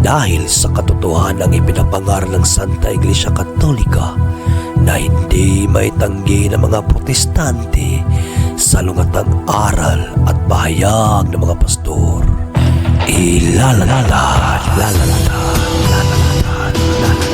Dahil sa katotohanan ng ipinapangaral ng Santa Iglesia Katolika na hindi maitanggi ng mga protestante sa lungatang aral at bahayag ng mga pastor. Ilalatad, lalatad, lalatad, lalatad.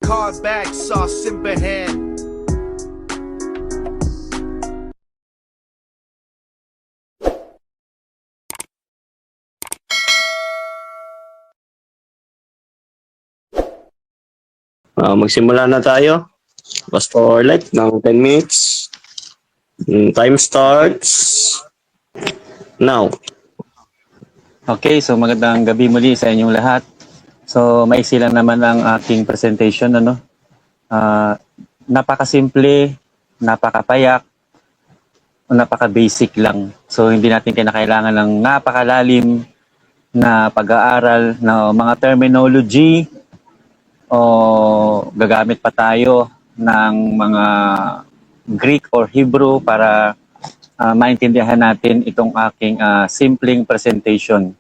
Card bag sauce in hand. Magsimula na tayo. Pastor Light ng 10 minutes. Time starts now. Okay, so magandang gabi muli sa inyong lahat. So maiksi lang naman ang aking presentation, ano? Napakasimple, napakapayak, napaka-basic lang. So hindi natin kinakailangan ng napakalalim na pag-aaral na mga terminology o gagamit pa tayo ng mga Greek or Hebrew para maintindihan natin itong aking simpleng presentation.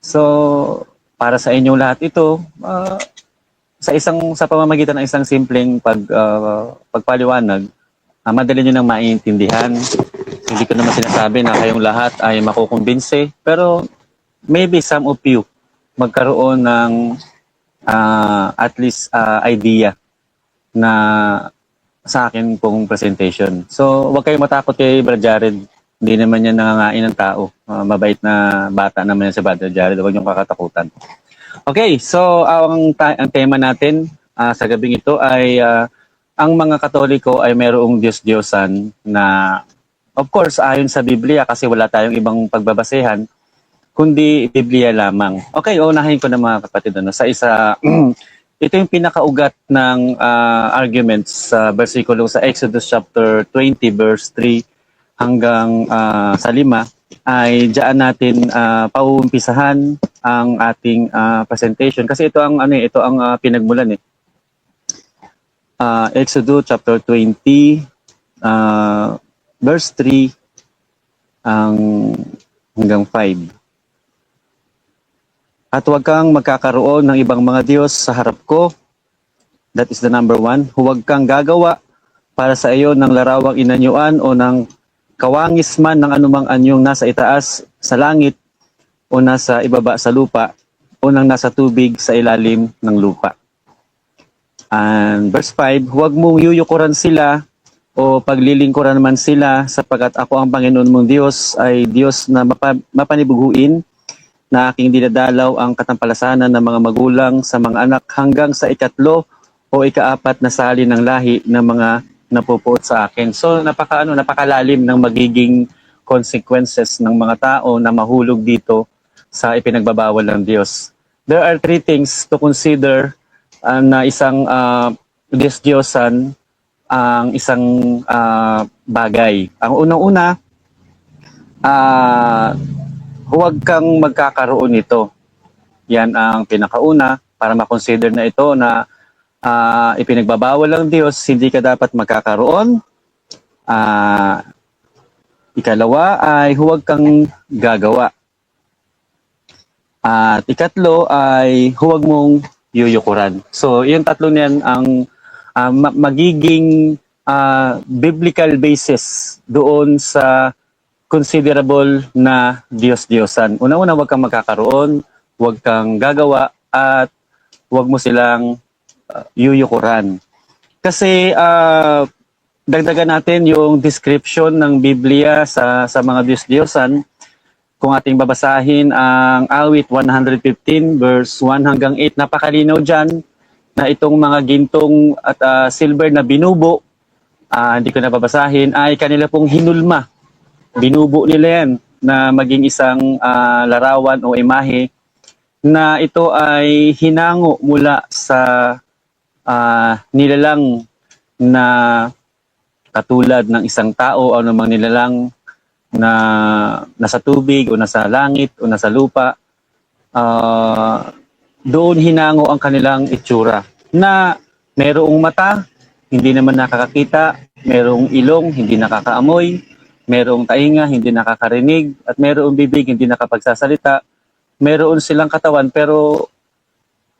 So para sa inyong lahat ito, sa pamamagitan ng isang simpleng pagpaliwanag, madali nyo nang maiintindihan. Hindi ko naman sinasabi na kayong lahat ay makukumbinse, pero maybe some of you magkaroon ng at least idea na sa akin pong presentation. So, huwag kayong matakot kay Brad Jared. Hindi naman yan nangangain ng tao. Mabait na bata naman yan si Brad Jared. Huwag niyong kakatakutan. Okay, so ang tema natin sa gabing ito ay ang mga Katoliko ay mayroong Diyos-Diyosan na, of course, ayon sa Biblia kasi wala tayong ibang pagbabasehan, kundi Biblia lamang. Okay, unahin ko na mga kapatid. Sa isa, ito yung pinakaugat ng arguments sa versikulo sa Exodus chapter 20 verse 3 hanggang sa 5 ay diyan natin pauumpisahan ang ating presentation kasi ito ang pinagmulan Exodus chapter 20 verse 3 hanggang 5. At huwag kang magkakaroon ng ibang mga Diyos sa harap ko. That is the number 1. Huwag kang gagawa para sa iyo ng larawang inanyuan o ng kawangis man ng anumang anyong nasa itaas sa langit o nasa ibaba sa lupa o nang nasa tubig sa ilalim ng lupa. And verse 5, huwag mong yuyukuran sila o paglilingkuran man sila sapagkat ako ang Panginoon mong Diyos ay Diyos na mapanibuguin na aking dinadalaw ang katampalasanan ng mga magulang sa mga anak hanggang sa ikatlo o ikaapat na sali ng lahi ng mga napupuot sa akin. So napakalalim ng magiging consequences ng mga tao na mahulog dito sa ipinagbabawal ng Diyos. There are 3 things to consider na isang Diyos-Diyosan ang isang bagay. Ang unang-una, huwag kang magkakaroon nito. Yan ang pinakauna para makonsider na ito na ipinagbabawal ng Diyos, hindi ka dapat magkakaroon. Ikalawa ay huwag kang gagawa. At ikatlo ay huwag mong yuyukuran. So yung tatlo niyan ang magiging biblical basis doon sa considerable na Diyos-Diyosan. Una-una, huwag kang magkakaroon, huwag kang gagawa, at huwag mo silang yuyukuran. Kasi dagdagan natin yung description ng Biblia sa mga Diyos-Diyosan. Kung ating babasahin ang awit 115 verse 1 hanggang 8, napakalinaw dyan na itong mga gintong at silver na binubo, hindi ko na babasahin, ay kanila pong hinulma. Binubo nila yan na maging isang larawan o imahe na ito ay hinango mula sa nilalang na katulad ng isang tao o namang nilalang na nasa tubig o nasa langit o nasa lupa, doon hinango ang kanilang itsura na merong mata, hindi naman nakakakita, merong ilong, hindi nakakaamoy, merong tainga, hindi nakakarinig, at merong bibig, hindi nakapagsasalita. Meron silang katawan pero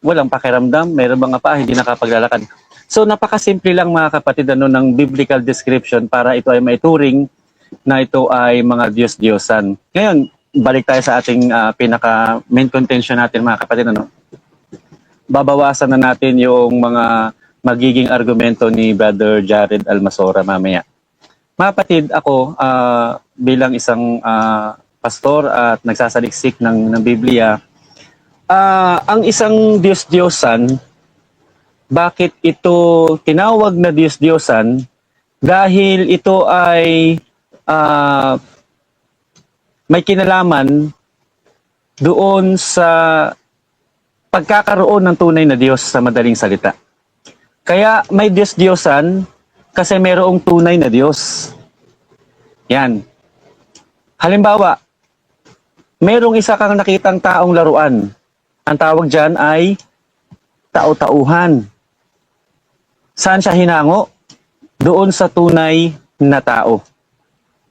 walang pakiramdam, meron mga paa, hindi nakapaglalakad. So napakasimple lang mga kapatid ng biblical description para ito ay maituring na ito ay mga Diyos-Diyosan. Ngayon, balik tayo sa ating pinaka main contention natin mga kapatid. Babawasan na natin yung mga magiging argumento ni Brother Jared Almasora mamaya. Mga kapatid, ako bilang isang pastor at nagsasaliksik ng Biblia, ang isang Diyos-Diyosan, bakit ito tinawag na Diyos-Diyosan? Dahil ito ay may kinalaman doon sa pagkakaroon ng tunay na Diyos sa madaling salita. Kaya may Diyos-Diyosan kasi mayroong tunay na Diyos. Yan. Halimbawa, mayroong isa kang nakitang taong laruan. Ang tawag dyan ay tao-tauhan. Saan siya hinango? Doon sa tunay na tao.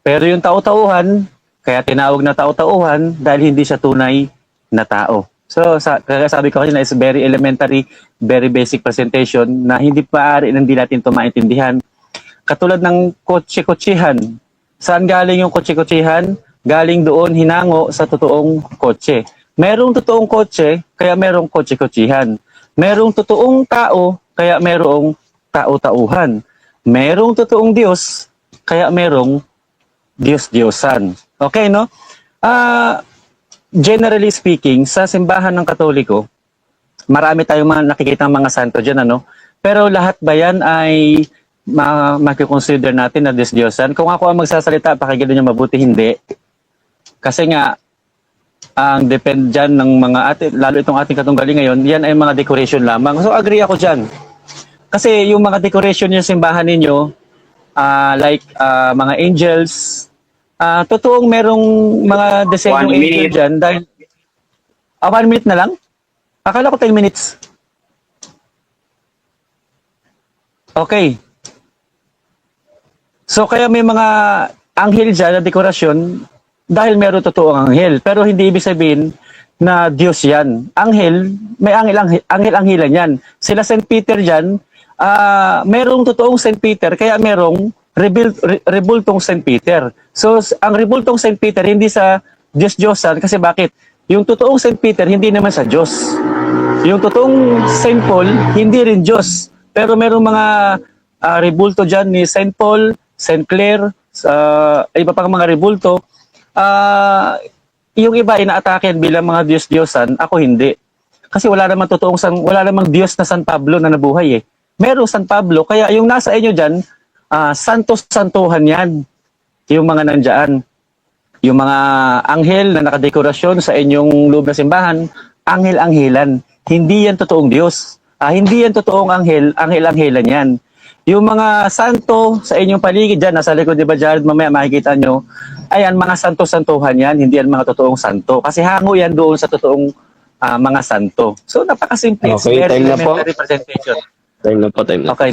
Pero yung tao-tauhan, kaya tinawag na tao-tauhan dahil hindi siya tunay na tao. So, kaya sabi ko kanina is very elementary, very basic presentation na hindi maaari na hindi natin ito maintindihan. Katulad ng kotse-kotsihan. Saan galing yung kotse-kotsihan? Galing doon hinango sa totoong kotse. Merong totoong kotse, kaya merong kotse-kotsihan. Merong totoong tao, kaya merong tao-tauhan. Merong totoong Diyos, kaya merong Diyos-Diyosan. Okay, no? Generally speaking, sa simbahan ng Katoliko, marami tayong mga nakikita mga santo dyan, ano? Pero lahat ba yan ay makikonsider natin na Diyos-Diyosan? Kung ako ang magsasalita, pakinggan niyo mabuti, hindi. Kasi nga, ang depend dyan ng mga atin, lalo itong ating katunggali ngayon, yan ay mga decoration lamang. So, agree ako dyan. Kasi yung mga decoration yung simbahan ninyo, like mga angels, totoong merong mga disenyong angel dyan. Dahil, 1 minute na lang? Akala ko 10 minutes. Okay. So, kaya may mga anghel dyan na dekorasyon dahil meron totoong anghel. Pero hindi ibig sabihin na Diyos yan. Anghel, may anghel-anghelan yan. Sila St. Peter dyan, merong totoong St. Peter, kaya merong rebultong St. Peter. So, ang rebultong St. Peter, hindi sa Diyos-Diyosan. Kasi bakit? Yung totoong St. Peter, hindi naman sa Diyos. Yung totoong St. Paul, hindi rin Diyos. Pero merong mga rebulto dyan ni St. Paul, St. Clare, iba pang mga rebulto. Yung iba inaataken bilang mga Diyos-Diyosan, ako hindi. Kasi wala namang Diyos na San Pablo na nabuhay eh. Merong San Pablo, kaya yung nasa inyo dyan, santos-santuhan yan. Yung mga nandyan. Yung mga anghel na nakadekorasyon sa inyong loob na simbahan, anghel-anghelan. Hindi yan totoong Diyos. Hindi yan totoong anghel-anghelan yan. Yung mga santo sa inyong paligid dyan, nasa likod, di ba Jared, mamaya makikita nyo, ayan, mga santo-santuhan yan, hindi yan mga totoong santo. Kasi hango yan doon sa totoong mga santo. So, napakasimple. Okay, time na po. Representation. Time na po. Okay,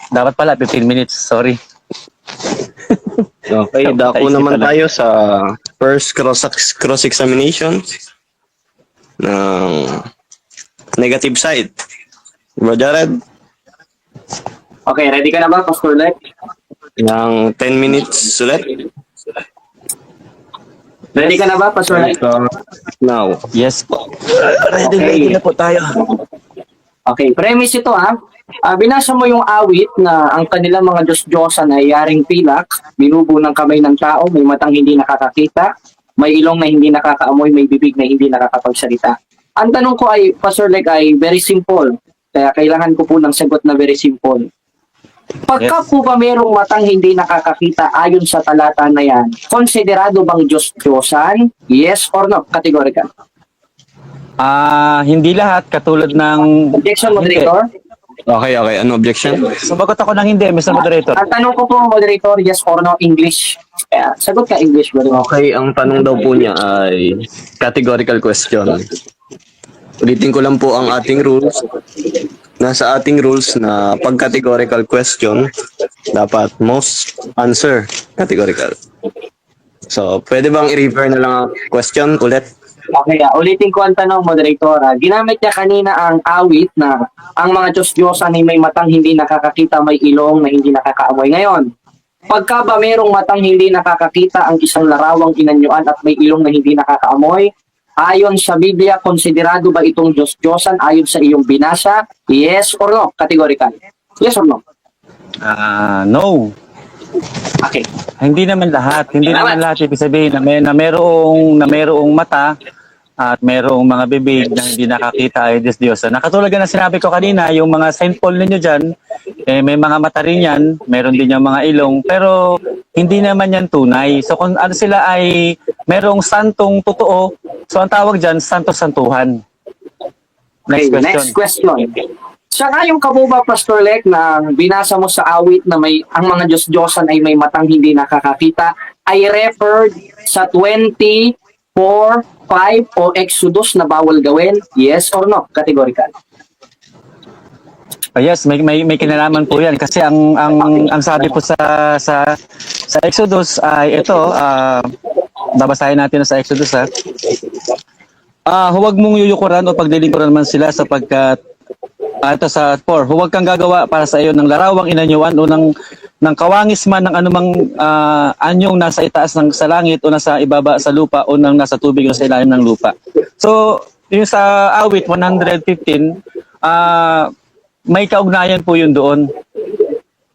dapat pala 15 minutes, sorry. Okay, dako naman tayo sa first cross-examination ng negative side. Bro Jared? Okay, ready ka na ba, Pastor Lek? Ng 10 minutes ulit. Ready ka na ba, Pastor Lek? Now. Yes po. Ready na po tayo. Okay, premise ito ha. Binasa mo yung awit na ang kanilang mga Diyos-Diyosan ay yaring pilak, binubo ng kamay ng tao, may matang hindi nakakakita, may ilong na hindi nakakaamoy, may bibig na hindi nakakapagsalita. Ang tanong ko ay, Pastor Lek, ay very simple. Kaya kailangan ko po ng sagot na very simple. Pagka po ba merong matang hindi nakakakita ayon sa talata na yan, konsiderado bang Diyos-Diyosan? Yes or no? Categorical. Hindi lahat, katulad ng... Objection, moderator? Okay, okay. Ano objection? Sumagot ako ng hindi, Mr. Moderator. Ang tanong ko po, moderator, yes or no, English. Kaya, sagot ka English, moderator. Okay, ang tanong daw po niya ay categorical question. Ulitin ko lang po ang ating rules. Nasa ating rules na pag categorical question, dapat most answer categorical. So, pwede bang i-refer na lang ang question ulit? Okay, ulitin ko ang tanong, moderator. Ginamit niya kanina ang awit na ang mga Diyos-Diyosan ay may matang hindi nakakakita, may ilong na hindi nakakaamoy. Ngayon, pagka ba merong matang hindi nakakakita ang isang larawang inanyuan at may ilong na hindi nakakaamoy, ayon sa Biblia, konsiderado ba itong Diyos-Diyosan ayon sa iyong binasa? Yes or no? Categorical. Yes or no? No. Okay. Hindi naman lahat. Hindi Salamat. naman lahat ibig sabihin na merong mata at merong mga bibig na hindi nakakita ay Diyos-Diyosan. Nakatulad na sinabi ko kanina, yung mga Saint Paul ninyo dyan, may mga mata rin yan, meron din yung mga ilong, pero hindi naman yan tunay. So kung ano sila ay merong santong totoo, so ang tawag dyan, santo-santuhan. Okay, next question. Saka yung kabuba, Pastor Lek, na binasa mo sa awit na may ang mga Diyos-Diyosan ay may matang hindi nakakakita, ay referred sa 24:5 o Exodus na bawal gawin? Yes or no? Categorical. Yes, may kinalaman po 'yan kasi ang sabi po sa Exodus ay ito, babasahin natin sa Exodus ha. Huwag mong yuyukuran o paglilingkuran man sila sapagkat ito sa 4, huwag kang gagawa para sa iyo ng larawang inanyuan o ng kawangis man ng anumang anyong nasa itaas ng sa langit o nasa ibaba sa lupa o ng nasa tubig o sa ilalim ng lupa. So, yung sa awit 115, may kaugnayan po yun doon.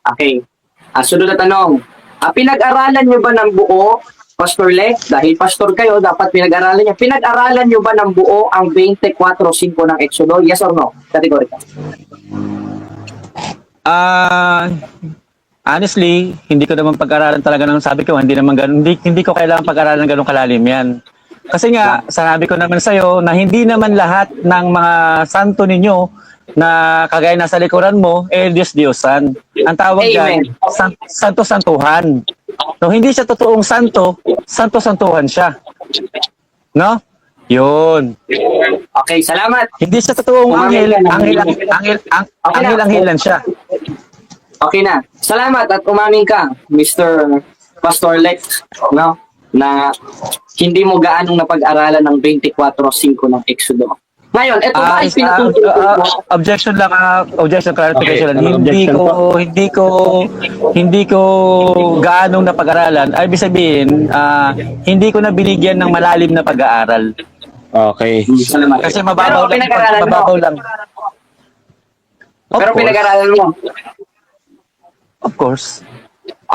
Okay. Sunod na tanong. Pinag-aralan nyo ba ng buo, Pastor Lek? Dahil pastor kayo, dapat pinag-aralan nyo. Pinag-aralan nyo ba ng buo ang 24:5 ng Exodo? Yes or no? Categorical. Honestly, hindi ko naman pag-aralan talaga ng sabi ko, hindi naman ganun, hindi ko kailangan pag-aralan ng ganung kalalim 'yan. Kasi nga, sabi ko naman sa iyo na hindi naman lahat ng mga santo ninyo na kagaya nasa likuran mo, Diyos-Diyosan. Ang tawag diyan, santo-santuhan. No, hindi siya totoong santo, santo-santuhan siya. No? 'Yun. Okay, salamat. Hindi siya totoong anghel, anghel-anghelan siya. Okay na. Salamat at umamin ka, Mr. Pastor Lex, no? Na hindi mo gaanong napag-aralan ng 24:5 ng Exodo. Ngayon, ito ba ay pinatutunan mo? Objection lang, objection clarification lang. Okay, Hindi ko gaanong napag-aralan. Ay, ibig sabihin, hindi ko na binigyan ng malalim na pag-aaral. Okay. Salamat. Kasi Pero mababaw lang. pinag-aralan mo. Mababaw lang. Pero pinag-aralan mo. Of course.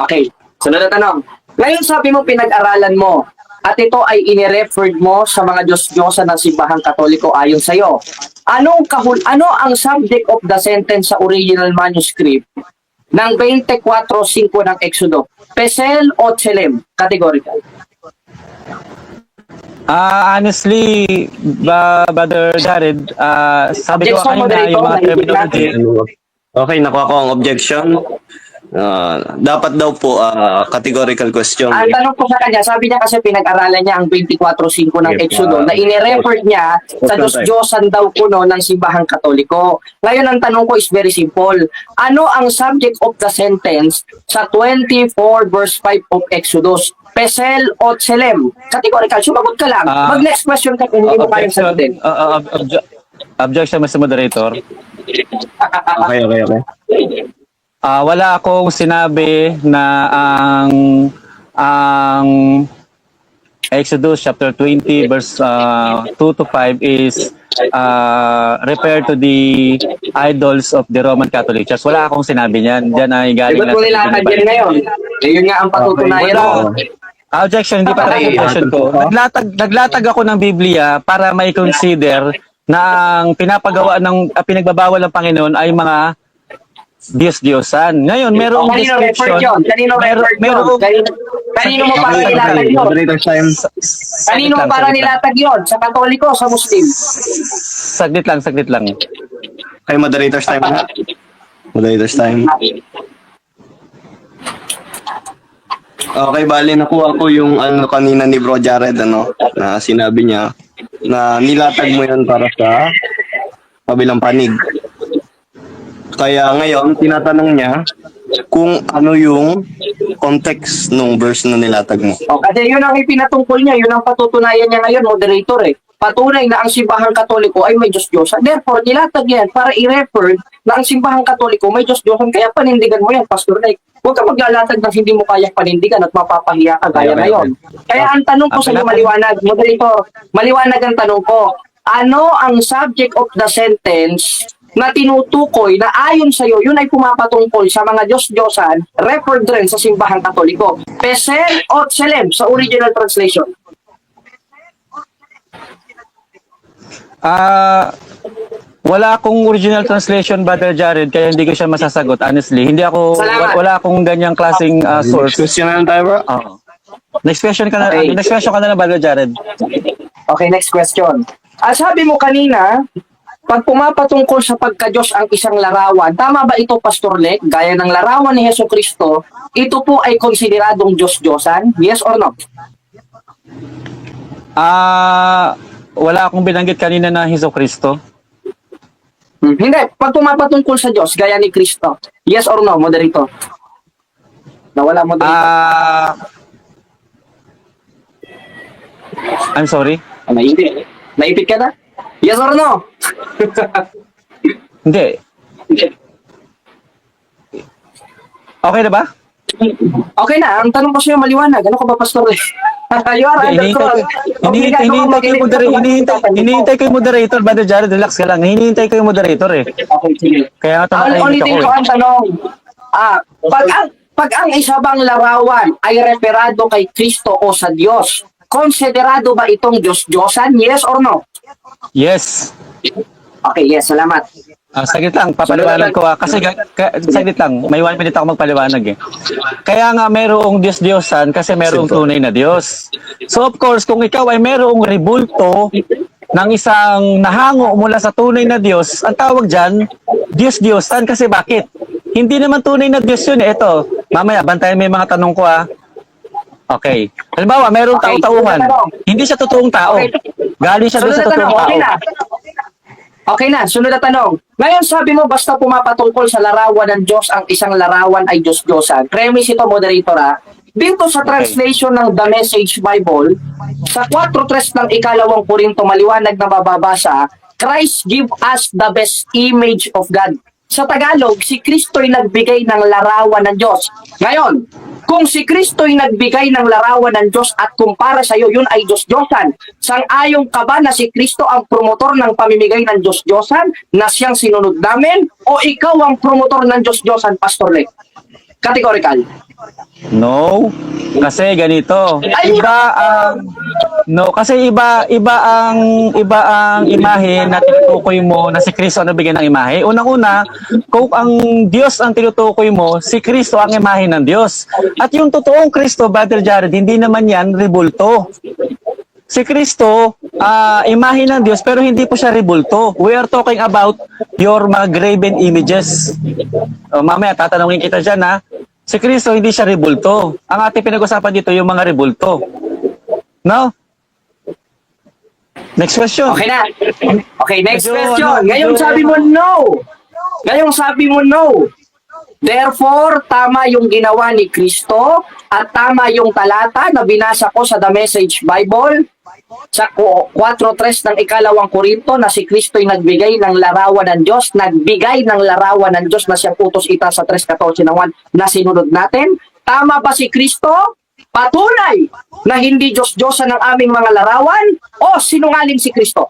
Okay. Sunod na tanong. Ngayon sabi mo pinag-aralan mo at ito ay inireferred mo sa mga Diyos-Diyosan ng Simbahang Katoliko ayon sa iyo. Ano ang subject of the sentence sa original manuscript ng 24:5 ng Exodo? Pesel o Tselem? Categorical. Honestly, Brother Jared, sabi ko Objection, kanina yung mga moderator, terminology. Okay, nakuha ko ang objection. Dapat daw po categorical question. Ang tanong ko sa kanya, sabi niya kasi pinag-aralan niya ang 24:5 ng Okay, Exodo na inirefer niya sa Diyos-Diyosan daw kuno ng Simbahang Katoliko. Ngayon ang tanong ko is very simple. Ano ang subject of the sentence sa 24:5 of Exodus? Pesel o Tselem? Categorical, sumagot ka lang. Mag-next question ka kung hindi mo kayang sagutin. Objection, Mr. Moderator. Okay. Wala akong sinabi na ang Exodus chapter 20 verse 2 to 5 is referred to the idols of the Roman Catholic Church. Wala akong sinabi niyan. Diyan ay galing Diba mo nilatag yan ngayon? Yun nga ang patutunayan mo. Objection, hindi pa rin objection ko. Naglatag ako ng Biblia para may consider na ang pinagbabawal ng Panginoon ay mga Diyos-Diyosan. Ngayon, merong Kanino description. referred yun? Kanino referred yun? Kanino mo para nilatag yun? Moderator's time. Kanino mo para nilatag yun? Sa Katoliko o sa Muslim? Saglit lang. Okay, moderator's time na. Moderator's time. Okay, bali nakuha ko yung ano kanina ni Bro Jared na sinabi niya na nilatag mo yun para sa kabilang panig. Kaya ngayon tinatanong niya kung ano yung context ng verse na nilatag mo. O, kasi yun ang ipinatungkol niya, yun ang patutunayan niya ngayon, moderator eh. Patunay na ang simbahang katoliko ay may Diyos-Diyosan. Therefore, nilatag yan para i-refer na ang simbahang katoliko may Diyos-Diyosan. Kaya panindigan mo yan, Pastor Nick. Huwag ka maglalatag ng hindi mo kayang panindigan at mapapahiya ka gaya ngayon. Kaya ang tanong ko sa iyo, maliwanag, moderator, maliwanag ang tanong ko. Ano ang subject of the sentence na tinutukoy na ayon sa iyo, yun ay pumapatungkol sa mga Diyos-Diyosan, referred rin sa simbahang katoliko. Pesel o Tselem sa original translation. Wala akong original translation, Brother Jared, kaya hindi ko siya masasagot, honestly. Hindi ako, Salamat. wala akong ganyang klaseng source. Question na lang tayo, bro. Oo. Next question ka na, Okay. next question ka na lang, Brother Jared. Okay, next question. Sabi mo kanina, pag pumapatungkol sa pagka-Diyos ang isang larawan, tama ba ito, Pastor Lek? Gaya ng larawan ni Hesus Kristo, ito po ay konsideradong Diyos-Diyosan? Yes or no? Wala akong binanggit kanina na Hesus Kristo. Hindi. Pag pumapatungkol sa Diyos, gaya ni Kristo, yes or no, moderator? Nawala, moderator. I'm sorry. Naipit. Naipit ka na? Yes or no? Hindi. Okay na ba? Okay na. Ang tanong ko sa'yo maliwanag. Ano ka ba, Pastor? You are under control. Hinihintay ko yung moderator, Brother Jared, relax ka lang. Hinihintay ko yung moderator eh. Okay, sige. Kaya tumahimik Ulitin ako ko eh. ang tanong. Pag ang isa bang larawan ay referado kay Kristo o sa Diyos, konsiderado ba itong Diyos-Diyosan? Yes or no? Yes. Okay, yes. Salamat. Saglit lang, papaliwanag ko kasi saglit lang, may 1 minute ako magpaliwanag eh. Kaya nga mayroong Diyos-Diyosan kasi mayroong tunay na Diyos. So of course, kung ikaw ay mayroong rebulto ng isang nahango mula sa tunay na Diyos, ang tawag dyan, Diyos-Diyosan kasi bakit? Hindi naman tunay na Diyos yun eh. Ito, mamaya, bantayan mo yung mga tanong ko ah. Okay. Halimbawa, mayroong Okay, tao-tauhan. tanong. Hindi siya totoong tao. Galing siya doon Sunod sa na totoong tanong. tao. Okay na. Okay na. Sunod na tanong. Ngayon sabi mo, basta pumapatungkol sa larawan ng Diyos, ang isang larawan ay Diyos-Diyosan. Premise ito, moderator ah. Dito sa translation ng The Message Bible, sa 4:3 ng 2 Korinto, maliwanag na mababasa, Christ give us the best image of God. Sa Tagalog, si Kristo'y nagbigay ng larawan ng Diyos. Ngayon, kung si Kristo'y nagbigay ng larawan ng Diyos at kumpara sa iyo, yun ay Diyos-Diyosan. Sang-ayong ka ba na si Kristo ang promotor ng pamimigay ng Diyos-Diyosan na siyang sinunod namin? O ikaw ang promotor ng Diyos-Diyosan, Pastor Lek? Categorical. No, kasi ganito. Iba ang imahe na tinutukoy mo na si Kristo ang nabigyan ng imahe. Unang-una, kung ang Diyos ang tinutukoy mo, si Kristo ang imahe ng Diyos. At yung totoong Kristo, Brother Jared, hindi naman yan rebulto. Si Kristo, imahe ng Diyos, pero hindi po siya rebulto. We are talking about your mga graven images. Mamaya, tatanungin kita dyan ha. Si Kristo, hindi siya rebulto. Ang ating pinag-usapan dito, yung mga rebulto. No? Next question. Okay na. Okay, next Medyo, question. Ngayong sabi mo no. Ngayong sabi mo no. Therefore, tama yung ginawa ni Kristo at tama yung talata na binasa ko sa The Message Bible sa 4:3 ng 2 Korinto na si Kristo'y nagbigay ng larawan ng Diyos, nagbigay ng larawan ng Diyos na siyang utos ita sa 3:14 ng 1 na sinunod natin. Tama ba si Kristo? Patunay na hindi Diyos-Diyosan ang aming mga larawan o sinungaling si Kristo?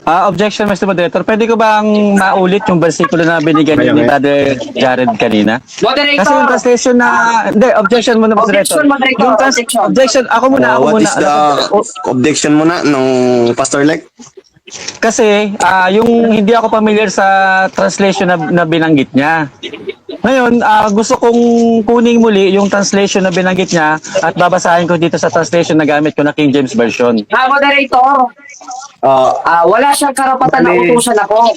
Objection, Mr. Moderator. Pwede ko bang maulit yung versikulo na binigyan ni Brother Jared kanina? Moderator! Kasi yung translation na... Hindi, objection muna, Moderator. Objection, Moderator. Yung objection, ako muna. What is the objection muna ng Pastor Lek? Kasi yung hindi ako familiar sa translation na binanggit niya. Ngayon, gusto kong kuning muli yung translation na binanggit niya at babasahin ko dito sa translation na gamit ko na King James Version. Moderator, wala siyang karapatan na utusan ako.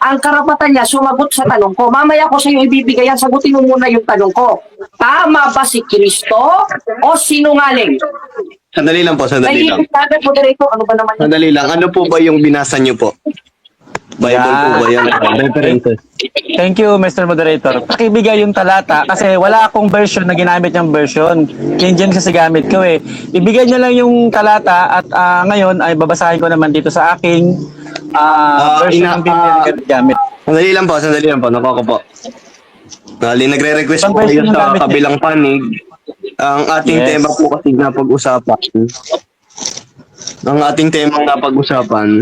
ang karapatan niya sumagot sa tanong ko. Mamaya ko sa iyo ibibigay yan. Sagutin mo muna yung tanong ko. Tama ba si Kristo o sinungaling? Sandali lang po, sandali lang. Naiipit natin, moderator. Ano ba naman yun? Sandali lang. Ano po ba yung binasa niyo po? Bible po ba yan? References. Thank you, Mr. Moderator. Pakibigay yung talata kasi wala akong version na ginamit yung version. King James kasi gamit ko eh. Ibigay niyo lang yung talata at ngayon ay babasahin ko naman dito sa aking version ng Biblia na gamit. Sandali lang po. Nakako po. Dali, nagre-request Ang po kayo version ng sa gamit niya. kabilang panig. Ang ating Yes. tema po kasi na pag-usapan. Ang ating tema na pag-usapan.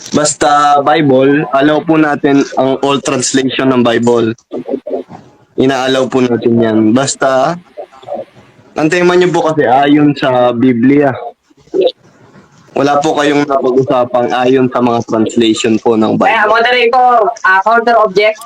Basta Bible, allow po natin ang all translation ng Bible. Ina-allow po natin yan. Basta, ang tema niyo po kasi ayon sa Biblia. Wala po kayong napag-usapang ayon sa mga translation po ng Kaya, Bible. moderator, counter object.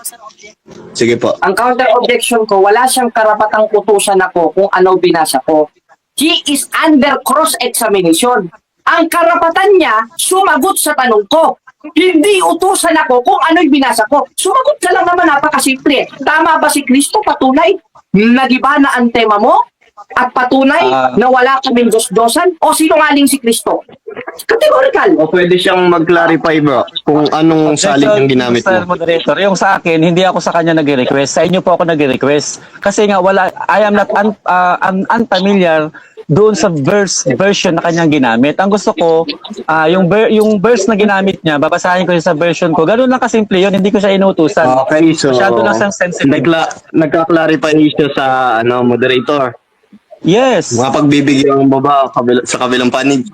Sige po. Ang counter objection ko, wala siyang karapatang utusan ako kung ano binasa ko. He is under cross-examination. Ang karapatan niya, sumagot sa tanong ko. Hindi utusan ako kung ano'y binasa ko. Sumagot ka lang naman, napakasimple. Tama ba si Kristo? Patunay? Nagiba na ang tema mo? At patunay na wala kaming Diyos-Diyosan? O sinungaling si Kristo? Categorical. O pwede siyang mag-clarify bro kung anong salin yung ginamit Mr. mo. Moderator, yung sa akin, hindi ako sa kanya nag-request. Sa inyo po ako nag-request. Kasi nga, I am not unfamiliar doon sa version na kanyang ginamit. Ang gusto ko, yung verse na ginamit niya, babasahin ko yun sa version ko. Ganun lang kasimple yun, hindi ko siya inutusan. Okay, so Masyado lang siyang sensitive. nagka-clarify siya sa moderator. Yes. Mga pagbibigyan mo ba sa kabilang panig?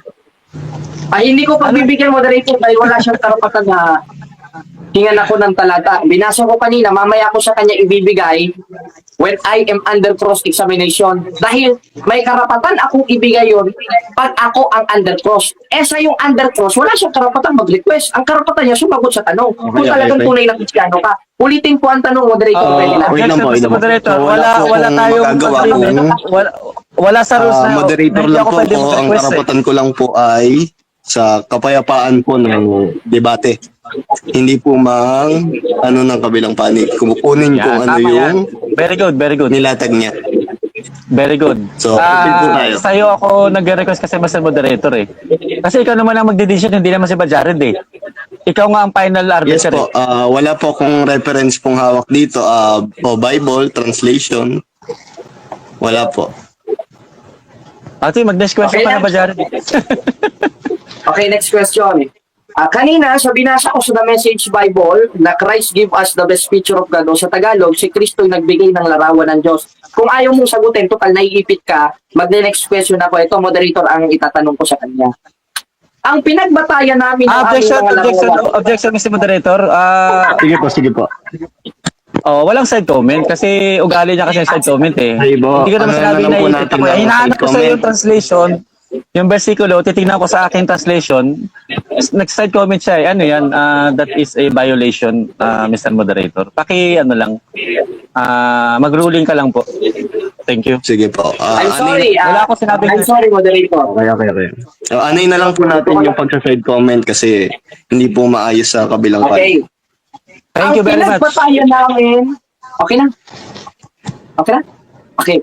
Ay, hindi ko pagbibigyan moderator dahil wala siyang karapatan na hingan ako ng talata. Binasa ko kanina, mamaya ko sa kanya ibibigay when I am under cross-examination. Dahil may karapatan akong ibigay yun pag ako ang under cross. Sa yung under cross, wala siyang karapatan mag-request. Ang karapatan niya sumagot sa tanong. Kung talagang tunay na Kristiyano ka. Ulitin po ang tanong, moderator. Pwede na. wait lang po, Mr. Moderator, So, wala po akong tayong magagawa agreement. kung Wala sa rules na moderator hindi lang ako po pwede po. Ang mag-request, eh. karapatan ko lang po ay sa kapayapaan po ng debate. Hindi po ng kabilang panig. Kumukunin Yan, kung ano tama yan. yung Very good, very good. nilatag niya. Very good. So, okay po tayo. Sa'yo ako nag-request kasi Mr. Moderator eh. Kasi ikaw naman ang mag-decision, hindi naman si Bajared eh. Ikaw nga ang final Yes arbiter po, wala po akong reference pong hawak dito. O Bible, translation. Wala po. Ate, mag-next question Okay ka na na. Bajared. Okay, next question. Kanina, sa binasa ko sa The Message Bible na Christ give us the best picture of God o sa Tagalog, si Kristo yung nagbigay ng larawan ng Diyos. Kung ayaw mong sagutin, total naiipit ka, mag-next question ako. Ito, moderator, ang itatanong ko sa kanya. Ang pinagbatayan namin ng aming mga larawan. Objection, Mr. Moderator. Sige po. Walang side comment kasi ugali niya kasi yung side comment eh. Ay, bo. Hindi ko naman Ano sinabi na lang na po iipit natin ako. na Hinahanap side ko sa comment. yung translation, yung versikulo, titignan ko sa aking translation. Next side comment siya eh. Ano yan? That is a violation, Mr. Moderator. Mag-ruling ka lang po. Thank you. Sige po. I'm sorry. wala akong sinabing- I'm sorry, moderator. Okay. Anoy na lang po natin yung pagsa-side comment kasi hindi po maayos sa kabilang Okay. Thank you very much. Ang pinagbatayan namin... Okay na? Okay.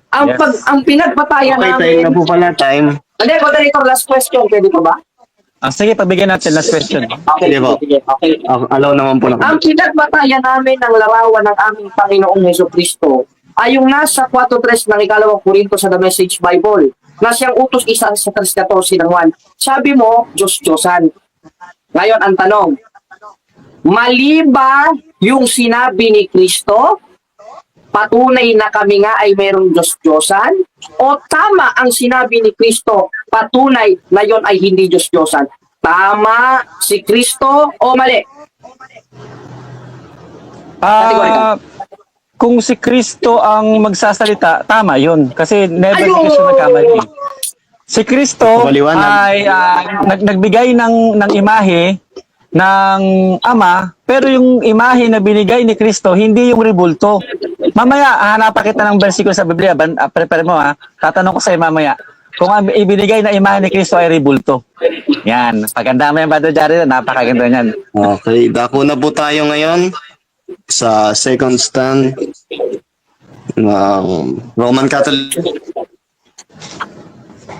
Yes. Ang pinagbatayan Okay, tayo namin... na po pala time. Hindi, moderator, last question. Pwede pa ba? Sige, pagbigyan natin last question. Okay, Sige po. sige. Okay. Allow naman po na. Ang pinagbatayan namin ng larawan ng aming Panginoong Hesukristo ay yung nasa 4.3 ng 2 Korinto sa The Message Bible na siyang utos isa sa 3.14 ng 1. Sabi mo, Diyos-Diyosan. Ngayon, ang tanong, mali ba yung sinabi ni Kristo? Patunay na kami nga ay mayroong Diyos-Diyosan? O tama ang sinabi ni Kristo, patunay na yon ay hindi Diyos-Diyosan? Tama si Kristo o mali? Kung si Kristo ang magsasalita, tama yun. Kasi never si Ayun! Kristo nagkamali. Si Kristo Paliwanag. ay nagbigay ng imahe ng Ama, pero yung imahe na binigay ni Kristo, hindi yung rebulto. Mamaya, hanapan kita ng versikulo sa Biblia. Prepare mo ha. Tatanong ko sa'yo mamaya. kung ang ibinigay na imahe ni Kristo ay rebulto. Yan. Paganda mo yan, Brother Jared. Napakaganda niyan. Okay, dako na po tayo ngayon sa second stand ng Roman Catholic.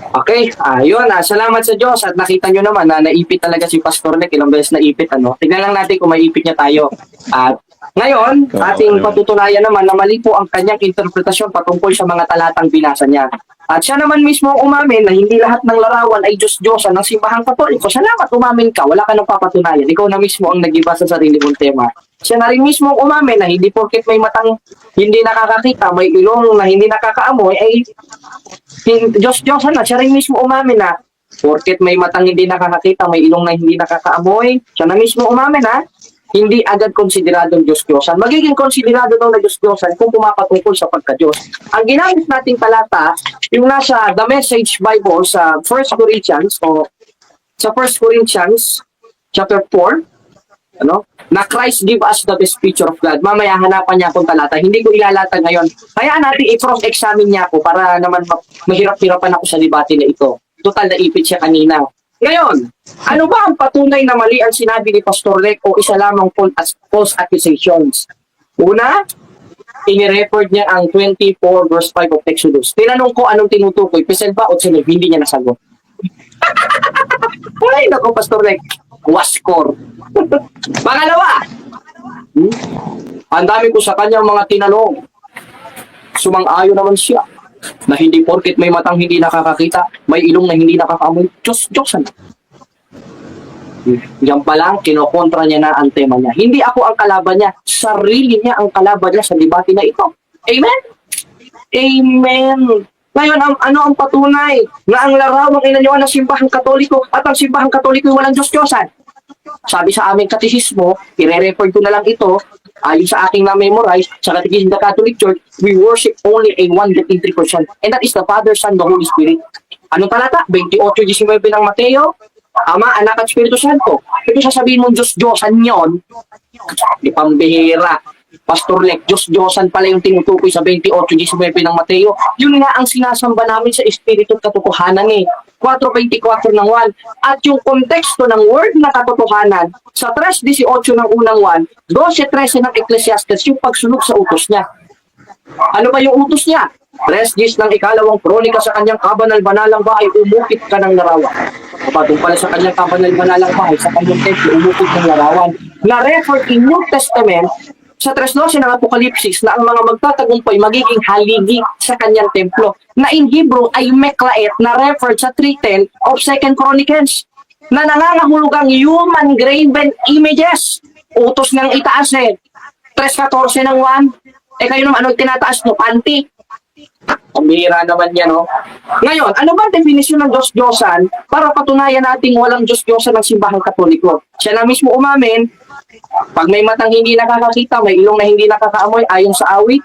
Okay, ayun, salamat sa Diyos at nakita nyo naman na naipit talaga si Pastor Nick, ilang beses naipit, ano? Tignan lang natin kung maipit niya tayo. At ngayon, ating patutunayan naman na mali po ang kanyang interpretasyon patungkol sa mga talatang binasa niya. At siya naman mismo umamin na hindi lahat ng larawan ay Diyos-Diyosan ng simbahang Katoliko. Salamat, umamin ka, wala ka nang papatunayan. Ikaw na mismo ang nag-iba sa sarili mong tema. Siya na rin mismo umamin na hindi porket may matang hindi nakakakita, may ilong na hindi nakakaamoy, ay Diyos-Diyosan na. Siya rin mismo umamin na porket may matang hindi nakakakita, may ilong na hindi nakakaamoy, siya na mismo umamin na hindi agad konsideradong Diyos-Diyosan. Magiging konsiderado daw na Diyos-Diyosan kung pumapatungkol sa pagka-Diyos. Ang ginamit nating talata, yung nasa The Message Bible sa 1 Corinthians o sa 1 Corinthians chapter 4, ano? Na Christ give us the best picture of God. Mamaya hanapan niya akong talata. Hindi ko ilalatag ngayon. Hayaan natin i-cross-examine niya ako para naman mahirap-hirapan ako sa debate na ito. Total na ipit siya kanina. Ngayon, ano ba ang patunay na mali ang sinabi ni Pastor Rek o isa lamang false accusations? Una, ini-record niya ang 24 verse 5 of Exodus. Tinanong ko anong tinutukoy, Pisel ba o Tsinib? Hindi niya nasagot. Ay, nako Pastor Rek, waskor. Pangalawa, ang dami ko sa kanyang mga tinanong. Sumang-ayon naman siya na hindi porket may matang hindi nakakakita, may ilong na hindi nakakaamoy, Diyos-Diyosan. Diyan pa lang, kinokontra niya na ang tema niya. Hindi ako ang kalaban niya, sarili niya ang kalaban niya sa debate na ito. Amen? Amen. Ngayon, ano ang patunay na ang larawang inanyuan ng simbahang Katoliko at ang simbahang Katoliko ay walang Diyos-Diyosan? Sabi sa aming katesismo, i-record ko na lang ito, ayon sa aking na-memorize, sa Catechism of the Catholic Church, we worship only a one that in three person, and that is the Father, Son, the Holy Spirit. Anong talata? 28:19 ng Mateo, Ama, Anak at Espiritu Santo. Ito sasabihin mong Diyos-Diyosan yon, di pambihira. Pastor Lek, Diyos-Diyosan pala yung tinutukoy sa 28:19 ng Mateo. Yun nga ang sinasamba namin sa Espiritu at Katotohanan eh. 4:24 ng 1. At yung konteksto ng word na katotohanan sa 3:18 ng unang 1, 12:13 ng Ecclesiastes, yung pagsunod sa utos niya. Ano ba yung utos niya? 3:10 ng ikalawang kronika sa kanyang kabanal-banalang bahay, umukit ka ng larawan. Kapatong pala sa kanyang kabanal-banalang bahay, sa kanyang templo, umukit ng larawan. Na-refer in New Testament sa 3:12 ng Apokalipsis na ang mga magtatagumpay magiging haligi sa kanyang templo, na in Hebrew ay meklaet na referred sa 3:10 of 2 Chronicles na nangangahulugang human graven images. Utos ng itaas eh. 3:14 ng 1. Kayo naman, ano tinataas nyo? Panty. Pambihira naman yan, no? Ngayon, ano ba ang definisyon ng Diyos-Diyosan para patunayan nating walang Diyos-Diyosan ng simbahang Katoliko? Siya na mismo umamin, pag may matang hindi nakakakita, may ilong na hindi nakakaamoy, ayon sa awit,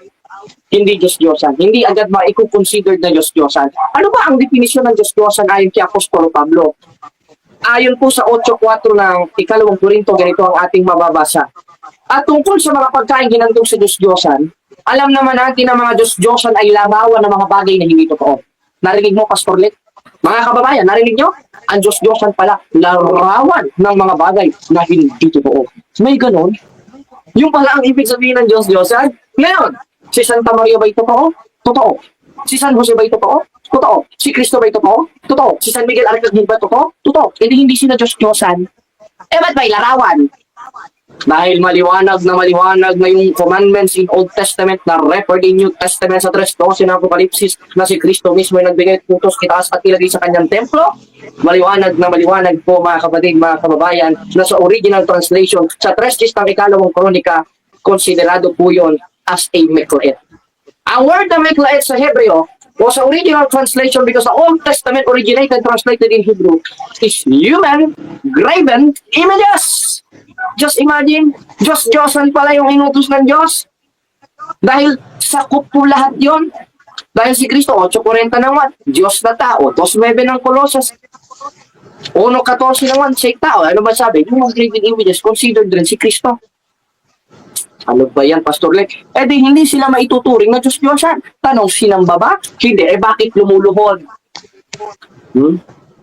hindi Diyos-Diyosan. Hindi agad maiko-considered na Diyos-Diyosan. Ano ba ang definisyon ng Diyos-Diyosan ayon kay Apostolo Pablo? Ayon po sa 8:4 ng ikalawang Korinto, ganito ang ating mababasa. At tungkol sa mga pagkain ginantong sa Diyos-Diyosan, alam naman natin na mga Diyos-Diyosan ay larawan ng mga bagay na hindi totoo. Narinig mo, Pastor Lit? Mga kababayan, narinig nyo? Ang Diyos-Diyosan pala, larawan ng mga bagay na hindi totoo. May ganon? Yung pala ang ibig sabihin ng Diyos-Diyosan? Ngayon, si Santa Maria ba'y totoo? Totoo. Si San Jose ba'y totoo? Totoo. Si Cristo ba'y totoo? Totoo. Si San Miguel Arcangel ba totoo? Totoo. Hindi sila Diyos-Diyosan. Ba't ba'y larawan? Dahil maliwanag na yung commandments in Old Testament na record in New Testament sa 3:12 ng Apokalipsis na si Kristo mismo ay nagbigay utos itaas at ilagay sa kanyang templo. Maliwanag po mga kapatid, mga kababayan, na sa original translation sa 3:10 ng ikalawang kronika, konsiderado po yun as a meklaet. Ang word na meklaet sa Hebreo o sa original translation, because the Old Testament originated translated in Hebrew, is human graven images. Just imagine, Diyos-Diyosan pala yung inutos ng Diyos. Dahil sakop po lahat yon. Dahil si Kristo, 8:40 naman, Diyos na tao. 2:9 ng Colossus, 1:14 naman, siya tao. Ano ba sabi? Yung mga graven images, considered rin si Kristo. Ano ba yan, Pastor Lek? Di hindi sila maituturing na Diyos-Diyosan. Tanong, sinamba ba? Hindi. Bakit lumuluhod?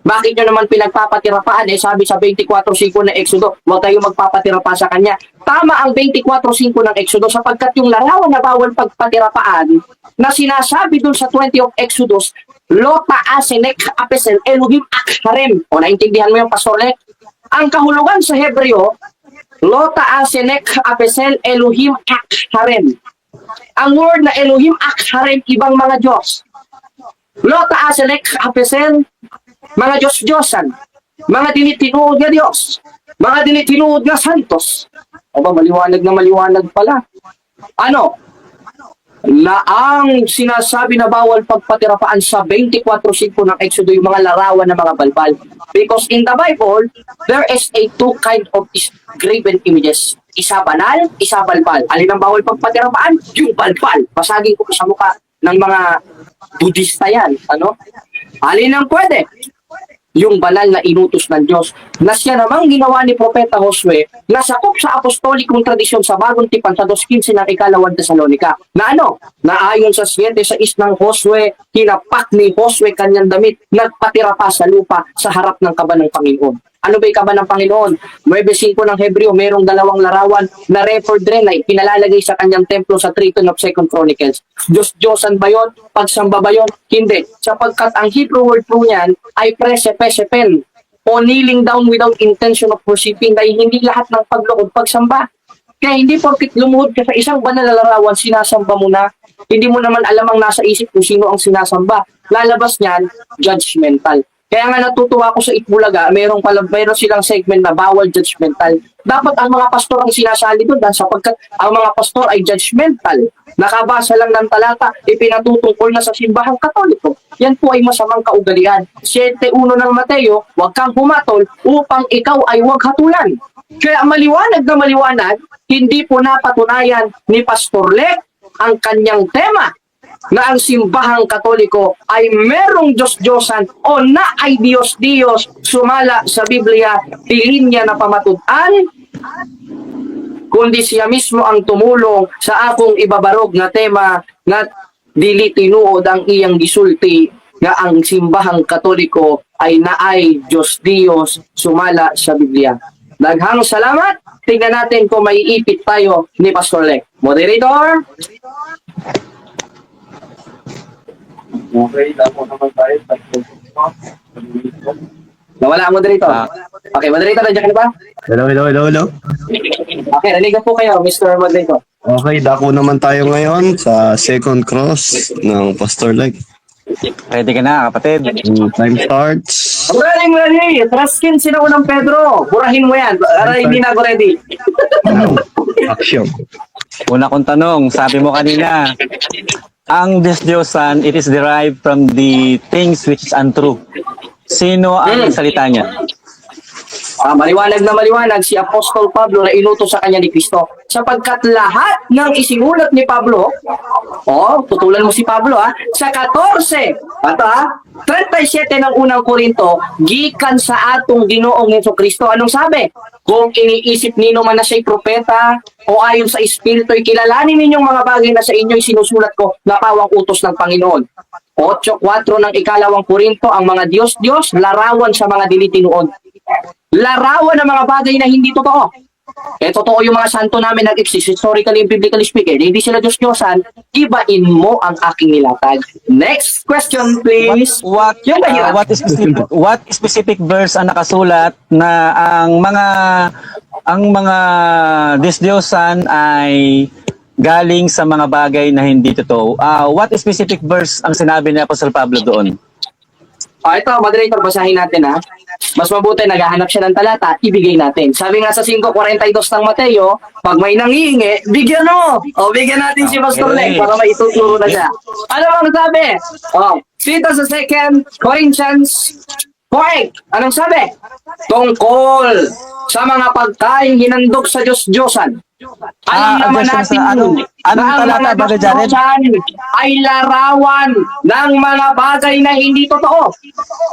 Bakit nyo naman pinagpapatirapaan? Sabi sa 24.5 ng Exodo, huwag kayo magpapatirapa sa kanya. Tama ang 24.5 ng Exodo sapagkat yung larawan na bawal pagpatirapaan na sinasabi dun sa 20 of Exodus, Lo ta'asenek apesel Elohim akharem. O naintindihan mo yung Pastor Lek? Ang kahulugan sa Hebreo, Lo ta'asenek apesel Elohim akharem. Ang word na Elohim akharem, ibang mga Diyos. Lo ta'asenek apesel, mga Diyos-Diyosan, mga dinitinuod na Diyos, mga dinitinuod na santos. Aba, maliwanag pala. Ano? Na ang sinasabi na bawal pagpatirapaan sa 24.5 ng Exodo yung mga larawan ng mga balbal. Because in the Bible, there is a two kind of graven images. Isa banal, isa balbal. Alin ang bawal pagpatirapaan? Yung balbal. Pasagin ko sa mukha ng mga Budista yan. Ano? Alin ang pwede? Yung banal na inutos ng Diyos na siya namang ginawa ni Propeta Josue na sakop sa apostolikong tradisyon sa Bagong Tipan sa 2.15 ng ikalawang Tesalonika na ano? Na ayon sa 7:6 ng Josue, hinapak ni Josue kanyang damit, nagpatira pa sa lupa sa harap ng kaba ng Panginoon. Ano ba yung kaba ng Panginoon? 9.5 ng Hebreo, merong dalawang larawan na record rin na pinalalagay sa kanyang templo sa Triton of 2 Chronicles. Diyos-Diyosan ba yun? Pagsamba ba yun? Hindi. Sapagkat ang Hebrew word po niyan ay presepesepen o kneeling down without intention of worshiping dahil hindi lahat ng pagluhod pagsamba. Kaya hindi porkit lumuhod ka sa isang banal na larawan, sinasamba mo na. Hindi mo naman alam ang nasa isip kung sino ang sinasamba. Lalabas niyan, judgmental. Kaya nga natutuwa ko sa Itbulaga, meron silang segment na bawal judgmental. Dapat ang mga pastor ang sinasali doon sapagkat ang mga pastor ay judgmental. Nakabasa lang ng talata, ipinatutungkol na sa simbahang Katoliko. Yan po ay masamang kaugalian. 7.1 ng Mateo, huwag kang humatol upang ikaw ay huwag hatulan. Kaya maliwanag na maliwanag, hindi po napatunayan ni Pastor Lek ang kanyang tema na ang simbahang Katoliko ay merong Diyos-Diyosan o na ay Diyos-Diyos sumala sa Biblia, tingin niya na pamatudan, kundi siya mismo ang tumulong sa akong ibabarog na tema na dili tinuod ang iyang gisulti na ang simbahang Katoliko ay naay Diyos-Diyos sumala sa Biblia. Daghang salamat. Tingnan natin kung may ipit tayo ni Pastor Lek. Moderator? Okay, tapos naman tayo. Nawala ang moderator. Okay, moderator, nandiyan ka na ba? Hello. Okay, naligan po kayo, Mr. Moderator. Okay, dako naman tayo ngayon sa second cross ng Pastor Lek. Ready ka na, kapatid? Time starts. Ready. Truskin sila unang Pedro. Burahin mo yan. Hindi na ako ready. Action. Una kong tanong, sabi mo kanina, ang Diyos-Diyosan, it is derived from the things which is untrue. Sino ang salita niya? Maliwanag na maliwanag si Apostol Pablo na inutos sa kanya ni Kristo. Sapagkat lahat ng isinulat ni Pablo, tutulan mo si Pablo sa 14, 37 ng unang Korinto, gikan sa atong Ginoong Jesucristo. Anong sabi? Kung iniisip nino man na siya'y propeta o ayon sa Espiritu'y kilalanin ninyong mga bagay na sa inyo'y sinusulat ko na pawang utos ng Panginoon. 8.4 ng ikalawang Korinto, ang mga Diyos-Diyos, larawan sa mga dilitinuod. Larawan ng mga bagay na hindi totoo. Totoo yung mga santo namin nag-exist, historically and biblically speaking. Hindi sila Diyos-Diyosan, ibain mo ang aking nilatag. Next question, please. What specific verse ang nakasulat na ang mga Diyos-Diyosan ay galing sa mga bagay na hindi totoo? What specific verse ang sinabi ni Apostol Pablo doon? Ito, moderator, basahin natin Mas mabuti, naghahanap siya ng talata, ibigay natin. Sabi nga sa 5.42 ng Mateo, pag may nangihingi, bigyan mo! Bigyan natin si Pastor Lek para may ituturo na siya. Ano bang sabi? Dito sa 2 Corinthians 4. Anong sabi? Tungkol sa mga pagkain hinandog sa Diyos-Diyosan. Alam naman objection natin sa yun, anong na ang talata, mga Brother Jared? Diyos-Diyosan ay larawan ng mga bagay na hindi totoo.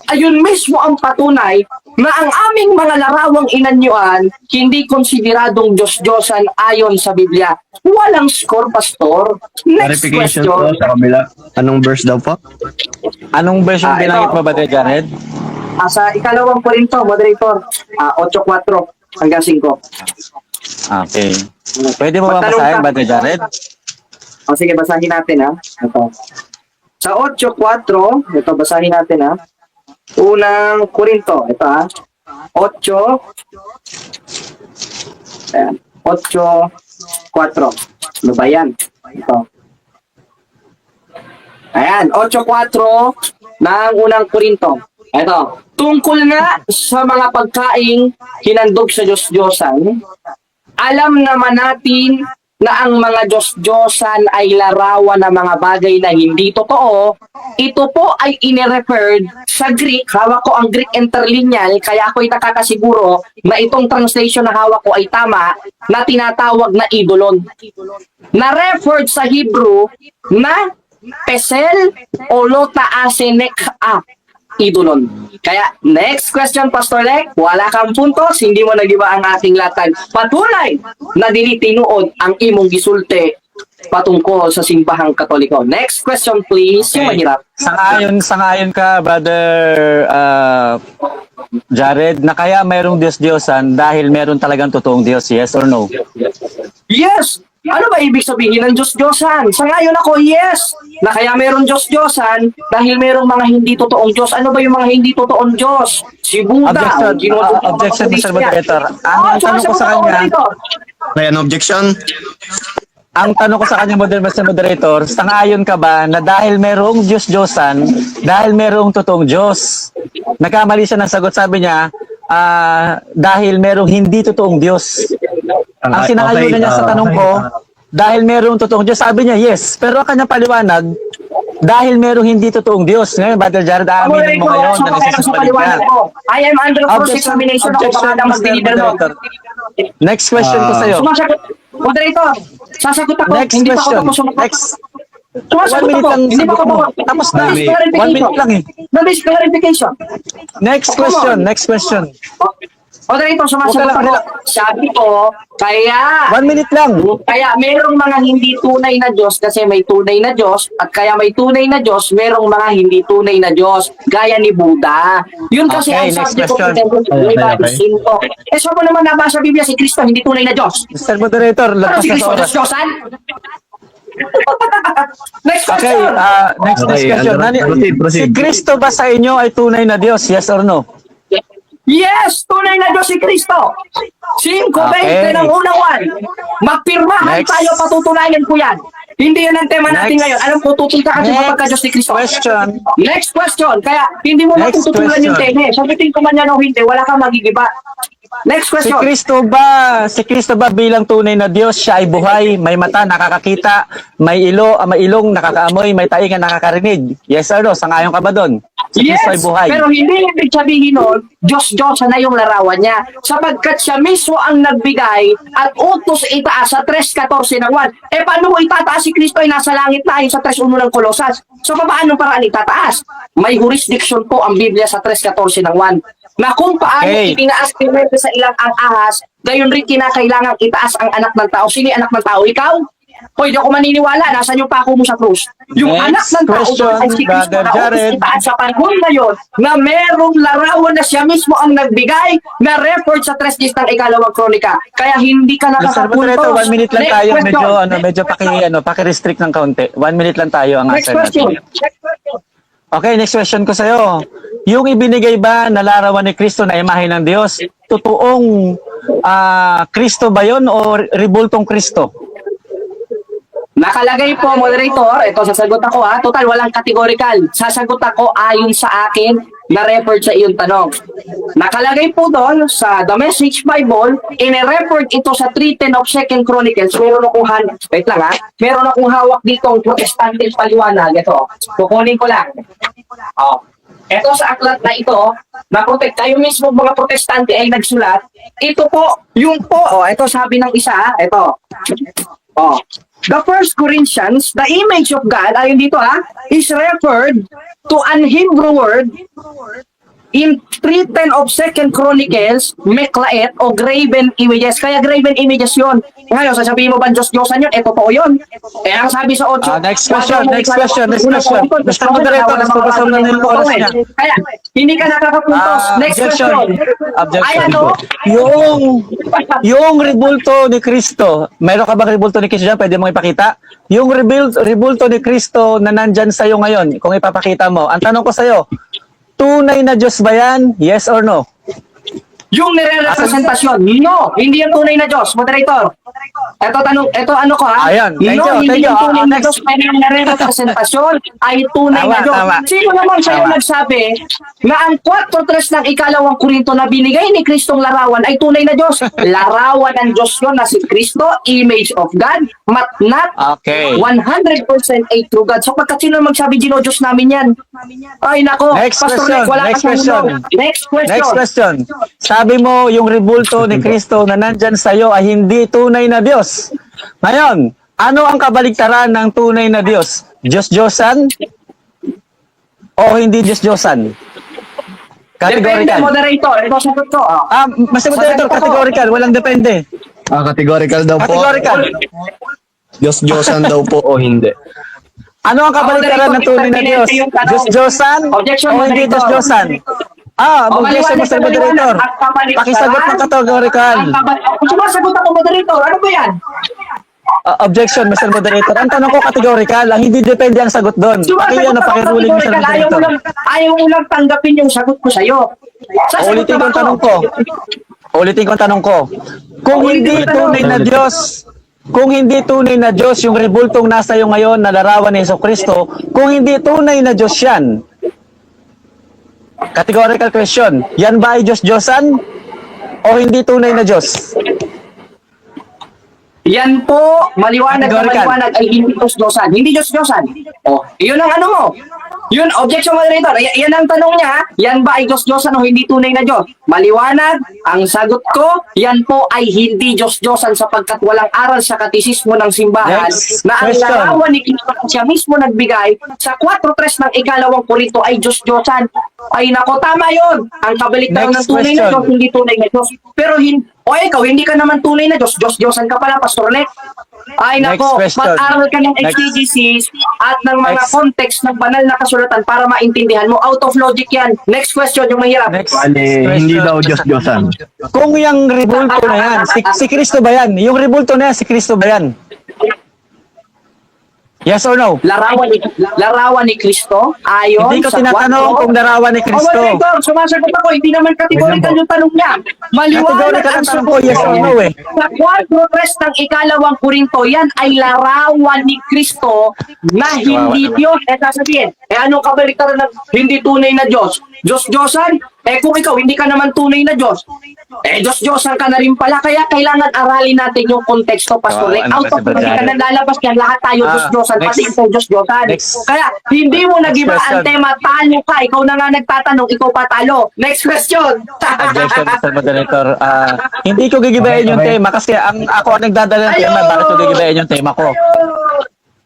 Ayun mismo ang patunay na ang aming mga larawang inanyuan hindi konsideradong Diyos-Diyosan ayon sa Biblia. Walang score, Pastor. Next Clarification question. po sa kabila. Anong verse daw po? Anong version Ah, binanggit ito. mo, Brother Jared? Sa ikalawang Korinto, moderator, 8:4 hanggang 5. Okay. Pwede mo ba Magtanong basahin, ka. Brother Jared? Sige, basahin natin ha. Ito. Sa 8:4, ito basahin natin ha. Unang Korinto, ito ha. 8. Ayan. 8:4. Ano ba yan? Ito. Ayan, 8:4 ng unang Korinto. Ito, tungkol nga sa mga pagkaing hinandog sa Diyos-Diyosan, alam naman natin na ang mga Diyos-Diyosan ay larawan ng mga bagay na hindi totoo. Ito po ay inireferred sa Greek. Hawak ko ang Greek interlineal, kaya ako'y nakakasiguro na itong translation na hawak ko ay tama, na tinatawag na idolon. Na-referred sa Hebrew na pesel o lota asenek idolon. Kaya, next question, Pastor Lek. Wala kang puntos, hindi mo nagiba ang ating latag. Patunay na dili tinuod ang imong gisulte patungkol sa simbahang Katoliko. Next question, please. Yung mahirap. Sangayon ka, Brother Jared, na kaya mayroong Diyos-Diyosan dahil meron talagang totoong Diyos, yes or no? Yes! Ano ba ibig sabihin ng Diyos-Diyosan? Sa ngayon ako, yes! Na kaya meron Diyos-Diyosan dahil merong mga hindi totoong Diyos. Ano ba yung mga hindi totoong Diyos? Si Buddha. Objection, Mr. Moderator. Ang tanong ko sa kanya, May an objection? ang tanong ko sa kanya, Mr. Moderator, sangayon ka ba na dahil merong Diyos-Diyosan, dahil merong totoong Diyos, nagkamali siya ng sagot, sabi niya, dahil merong hindi totoong Diyos. Ang sinangayunan niya sa tanong ko, dahil merong totoong Diyos, sabi niya, yes. Pero ang kanyang paliwanag, dahil merong hindi totoong Diyos. Ngayon, Brother Jared, aaminin mo ngayon na nagsisinungaling ka. I am under cross-examination ako baka na mag-deliver mo. Next question ko sa'yo. Sumasagot. Moderator, sasagot ako. Next Hindi pa ako question. tapos sumagot. Next. 1 Sumasagot minute ako. lang Hindi pa sagot ako mo. tapos. Tapos na. Mabilis 1 clarification. minute lang eh. Mabilis clarification. Next question. Next question. Moderator, sumasagot Huwag ka ako. lang. Sabi ko, kaya 1 minute lang. Kaya merong mga hindi tunay na Diyos kasi may tunay na Diyos at kaya may tunay na Diyos, merong mga hindi tunay na Diyos gaya ni Buddha. Yun kasi Okay, ang next sabi ko question. Sinto. Saan mo naman nabasa sa Biblia si Kristo hindi tunay na Diyos? Mr. Moderator, Pero lagpas si na sa Kristo oras. Diyos-Diyosan? Next Okay, question. next Okay, question. proceed. Si Kristo ba sa inyo ay tunay na Diyos? Yes or no? Yes, tunay na Diyos si Kristo. 5:20 Okay. ng unang 1. Magpirmahan Next. tayo, patutunayan ko yan. Hindi yan ang tema natin Next. ngayon. Alam ko, tutunta ka sa Next pagka-Diyos ni Kristo. question. Next question. Kaya, hindi mo Next matututulan yung question. tema. Sagutin ko man yan o hindi, wala kang magigiba. Next Si question. Kristo ba bilang tunay na Diyos, siya ay buhay, may mata, nakakakita, may ilong, nakakaamoy, may tainga, nakakarinig? Yes or no? Sangayon ka ba doon? Si Yes, Kristo ay buhay. pero hindi ibig sabihin nun, Diyos na yung larawan niya. Sapagkat siya mismo ang nagbigay at utos itaas sa 3:14 ng 1. Paano mo itataas si Kristo ay nasa langit na ayon sa 3:1 ng Kolosas? So, paano paraan itataas? May jurisdiction po ang Biblia sa 3:14 ng 1. Na kung paano Okay. itinaas pinwede sa ilang ang ahas, gayon rin kinakailangang itaas ang anak ng tao. Sino yung anak ng tao? Ikaw? Pwede ako maniniwala, nasaan yung pako mo sa krus? Yung anak Next ng tao question, doon ay si Kristo Brother na utos Jared. itaas sa panahon ngayon na merong larawan na siya mismo ang nagbigay na record sa 3 ng ikalawang kronika. Kaya hindi ka Mr. nakakapuntos. Moderator, 1 minute lang Next tayo. question. Medyo paki-restrict ng kaunti. 1 minute lang tayo ang Next answer question. natin. Okay, next question ko sa'yo. Yung ibinigay ba na larawan ni Kristo na imahe ng Diyos, totoong Kristo ba yun o rebultong Kristo? Nakalagay po, moderator, ito sasagot ako ha, total walang categorical. Sasagot ako ayon sa akin na record sa iyong tanong. Nakalagay po doon sa The Message Bible, in-record ito sa 3:10 of 2 Chronicles. Meron akong wait lang ha, meron akong hawak dito ang protestante paliwanag. Ito, kukunin ko lang. Oh. Ito sa aklat na ito, na tayo mismo mga protestante ay nagsulat, ito po, yung po, ito sabi ng isa, ito. The First Corinthians, the image of God, ayun dito is referred to an Hebrew word in 3:10 of Second Chronicles, meklaet o graven images. Kaya graven images yun. Ngayon, sasabihin mo ba Diyos-Diyosan yun? Totoo yun. Ang sabi sa 8. Next question. Mr. Moderator, gusto na yung oras niya. Kaya, hindi ka nakakapuntos. Next question. Ay, ano? Yung rebulto ni Kristo, mayroon ka bang rebulto ni Kristo dyan? Pwede mong ipakita? Yung rebulto ni Kristo na nandyan sa'yo ngayon, kung ipapakita mo, ang tanong ko sa'yo, tunay na Diyos ba yan? Yes or no? Yung nire-representasyon, no, hindi yung tunay na Diyos, moderator. Ito ano ko Ayan, thank no, you, hindi thank you. yung tunay na Next. Diyos, pero yung nire-representasyon ay tunay na Tama, Diyos. tama. Sino naman sa'yo Tama. nagsabi na ang 4:3 ng ikalawang Korinto na binigay ni Kristong larawan ay tunay na Diyos? Larawan ng Diyos yun na si Kristo, image of God, matnat, Okay. 100% a true God. So pagkat sino magsabi, Diyos namin yan? Ay nako, Next Pastor question, Nick, wala next ka sa question. ulo. Next question. Next question. Sabi mo, yung rebulto ni Kristo na nandyan sa'yo ay hindi tunay na Diyos. Ngayon, ano ang kabaligtaran ng tunay na Diyos? Diyos-Diyosan? O hindi Diyos-Diyosan? Depende, Categorical. moderator. Ito sagot ko. Mas moderator, categorical. Walang depende. Categorical daw po. Categorical. Diyos-Diyosan daw po o hindi. Ano ang kabaligtaran ng tunay na Diyos? Diyos-Diyosan Objection, o hindi moderator. Diyos-Diyosan? Objection, Mr. Moderator. Pakisagot ng categorical. Sumasagot ako, moderator. Ano ba yan? Objection, Mr. Moderator. Ang tanong ko categorical, ang hindi depende ang sagot doon. Sumasagot ako, Pakiruling, Mr. categorical. Moderator. Ayaw mo lang tanggapin yung sagot ko sa'yo. Ulitin ko ang tanong ko. Ulitin ko ang tanong ko. Kung hindi tunay na Diyos, kung hindi tunay na Diyos yung rebultong nasa iyo ngayon na larawan ni Jesucristo, kung hindi tunay na Diyos yan, categorical question, yan ba ay Diyos-Diyosan o hindi tunay na Diyos? Yan po, maliwanag na Categorical. maliwanag ay hindi Diyos-Diyosan. Hindi Diyos-Diyosan. Iyon ang ano mo. Yun, objection, moderator. Yan ang tanong niya. Yan ba ay Diyos-Diyosan o hindi tunay na Diyos? Maliwanag, ang sagot ko, yan po ay hindi Diyos-Diyosan sapagkat walang aral sa katisismo ng simbahan Next na ang question. larawan ni Kristo na siya mismo nagbigay sa 4:3 ng ikalawang Korinto ay Diyos-Diyosan. Ay nako, tama yun. Ang kabaligtaran ng Next tunay na question. Diyos, hindi tunay na Diyos. Pero ikaw, hindi ka naman tunay na Diyos. Diyos-Diyosan ka pala, Pastor Nick. Ay nako, Next question. mag-aral ka ng Next. exegesis at ng mga Next. context ng banal na kasulatan para maintindihan mo. Out of logic yan. Next question, yung mahirap. Next Hindi question. daw Diyos-Diyosan. Kung yung rebulto na yan, si Kristo ba yan? Yung rebulto na yan, si Kristo ba yan? Yes or no? Larawan ni Kristo ayon Hindi ko sa tinatanong kung larawan ni Kristo. moderator, sumasagot ako. Hindi naman categorical yung tanong niya. Maliwanag Categorical ang ang tanong ko, sagot yes or no eh. Sa 4:3 ng ikalawang Korinto, yan ay larawan ni Kristo na hindi Diyos. Sasabihin, anong kabaliktaran ng hindi tunay na Diyos? Diyos-Diyosan? Kung ikaw, hindi ka naman tunay na Diyos. Diyos-Diyosan ka na rin pala. Kaya kailangan aralin natin yung konteksto, Pastor Rick. ano Out of kasi ba logic ka dyan? na lalabas yan. Lahat tayo Diyos-Diyosan. next. Pati ikaw Diyos-Diyosan. Next. Kaya hindi mo nagiba ang question. tema. Talo ka. Ikaw na nga nagtatanong. Ikaw pa talo. Next question. Objection, Mr. Moderator. Hindi ko gigibayin yung tema kasi ako ang nagdadala ng tema, bakit ko gigibayin yung tema ko?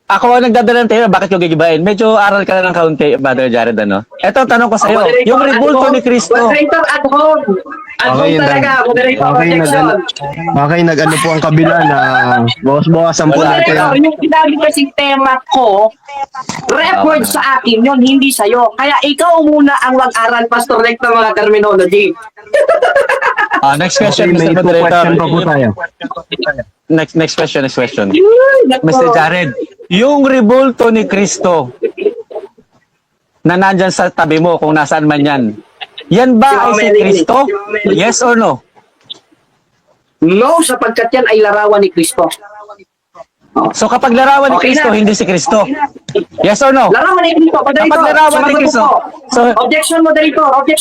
Ako ang nagdadala ng tema, bakit ko gigibayin? Medyo aral ka na ng kaunti, Brother Jared, ano? Ito, tanong ko sa'yo, yung rebulto ni Kristo. Moderator at home. At home talaga. Moderator objection. nag-ano po ang kabila na bawas-bawasan po Wala. natin. Pero yung sinabi kasing tema ko, record sa akin yun, hindi sa'yo. Kaya ikaw muna ang mag-aral, Pastor Rick, ng mga terminology. Next question, May Mr. two question Moderator. pa po tayo. Next question. Nako. Mr. Jared, yung rebulto ni Kristo na nandyan sa tabi mo, kung nasaan man yan, yan ba ay si Kristo? Yes or no? No, sapagkat yan ay larawan ni Kristo. So kapag larawan ni Okay Kristo, na. hindi si Kristo. Yes or no? Larawan ni Kristo, moderator. Kapag larawan ni Sumagot Kristo, po. so- Objection,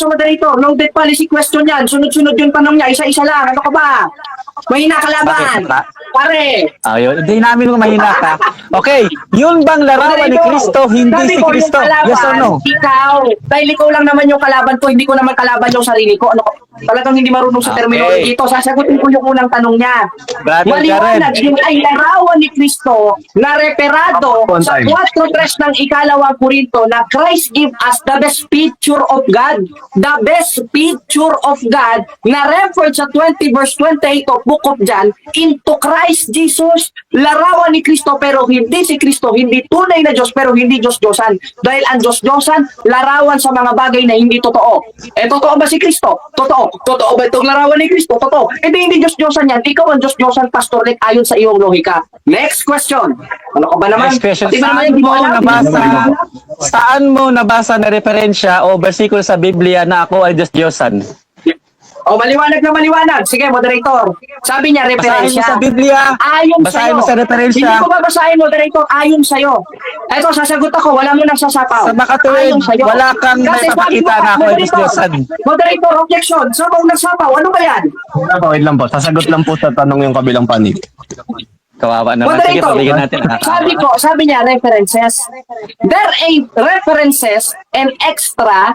moderator. Loaded policy question yan. Sunod-sunod yung tanong niya. Isa-isa lang. Ano ka ba? Mahina kalaban. Pare! Ayun, hindi namin mahina ka. Okay, yun bang larawan ni Kristo, hindi Sabi si ko, Kristo? yung kalaban, Yes or no? Ikaw. Dahil ikaw lang naman yung kalaban ko, hindi ko naman kalaban yung sarili ko. Ano, talagang hindi marunong sa Okay. terminology ito. Sasagutin ko yung unang tanong niya. Brother Maliwanag, Jared. yun ay larawan ni Kristo na referado One sa time. 4:3 ng ikalawang Korinto na Christ give us the best picture of God. The best picture of God na referred sa 20 verse 28 of Book of John into Christ Jesus. Larawan ni Kristo pero hindi si Kristo, hindi tunay na Diyos pero hindi Diyos-Diyosan. Dahil ang Diyos-Diyosan, larawan sa mga bagay na hindi totoo. Totoo ba si Kristo? Totoo. Totoo ba itong larawan ni Kristo? Totoo. Hindi Diyos-Diyosan yan. Ikaw ang Diyos-Diyosan, Pastor Rick, ayon sa iyong lohika. Next question. Ano ka ba naman? Next question, Pati ba naman hindi mo alam? saan mo nabasa na referensya o bersikulo sa Biblia na ako ay Diyos-Diyosan? O, maliwanag na maliwanag. Sige, moderator. Sabi niya, Basahin mo referensya. sa Biblia. Ayon Basahin sa'yo. mo sa referensya. Hindi ko babasahin, moderator. Ayon sa'yo. Eto, sasagot ako. Wala mo nang sasapaw. Sa makatuwid, Ayon sa'yo. wala kang may Kasi sabi papakita mo, na ako ay moderator, Diyos-Diyosan. Moderator, objection. Sabaw ng sapaw. Ano ba yan? Wait lang po. Sasagot lang po sa tanong yung kabilang panig. Kawawa naman. Sige, pabigyan natin. Sabi niya, references. There ain't references and extra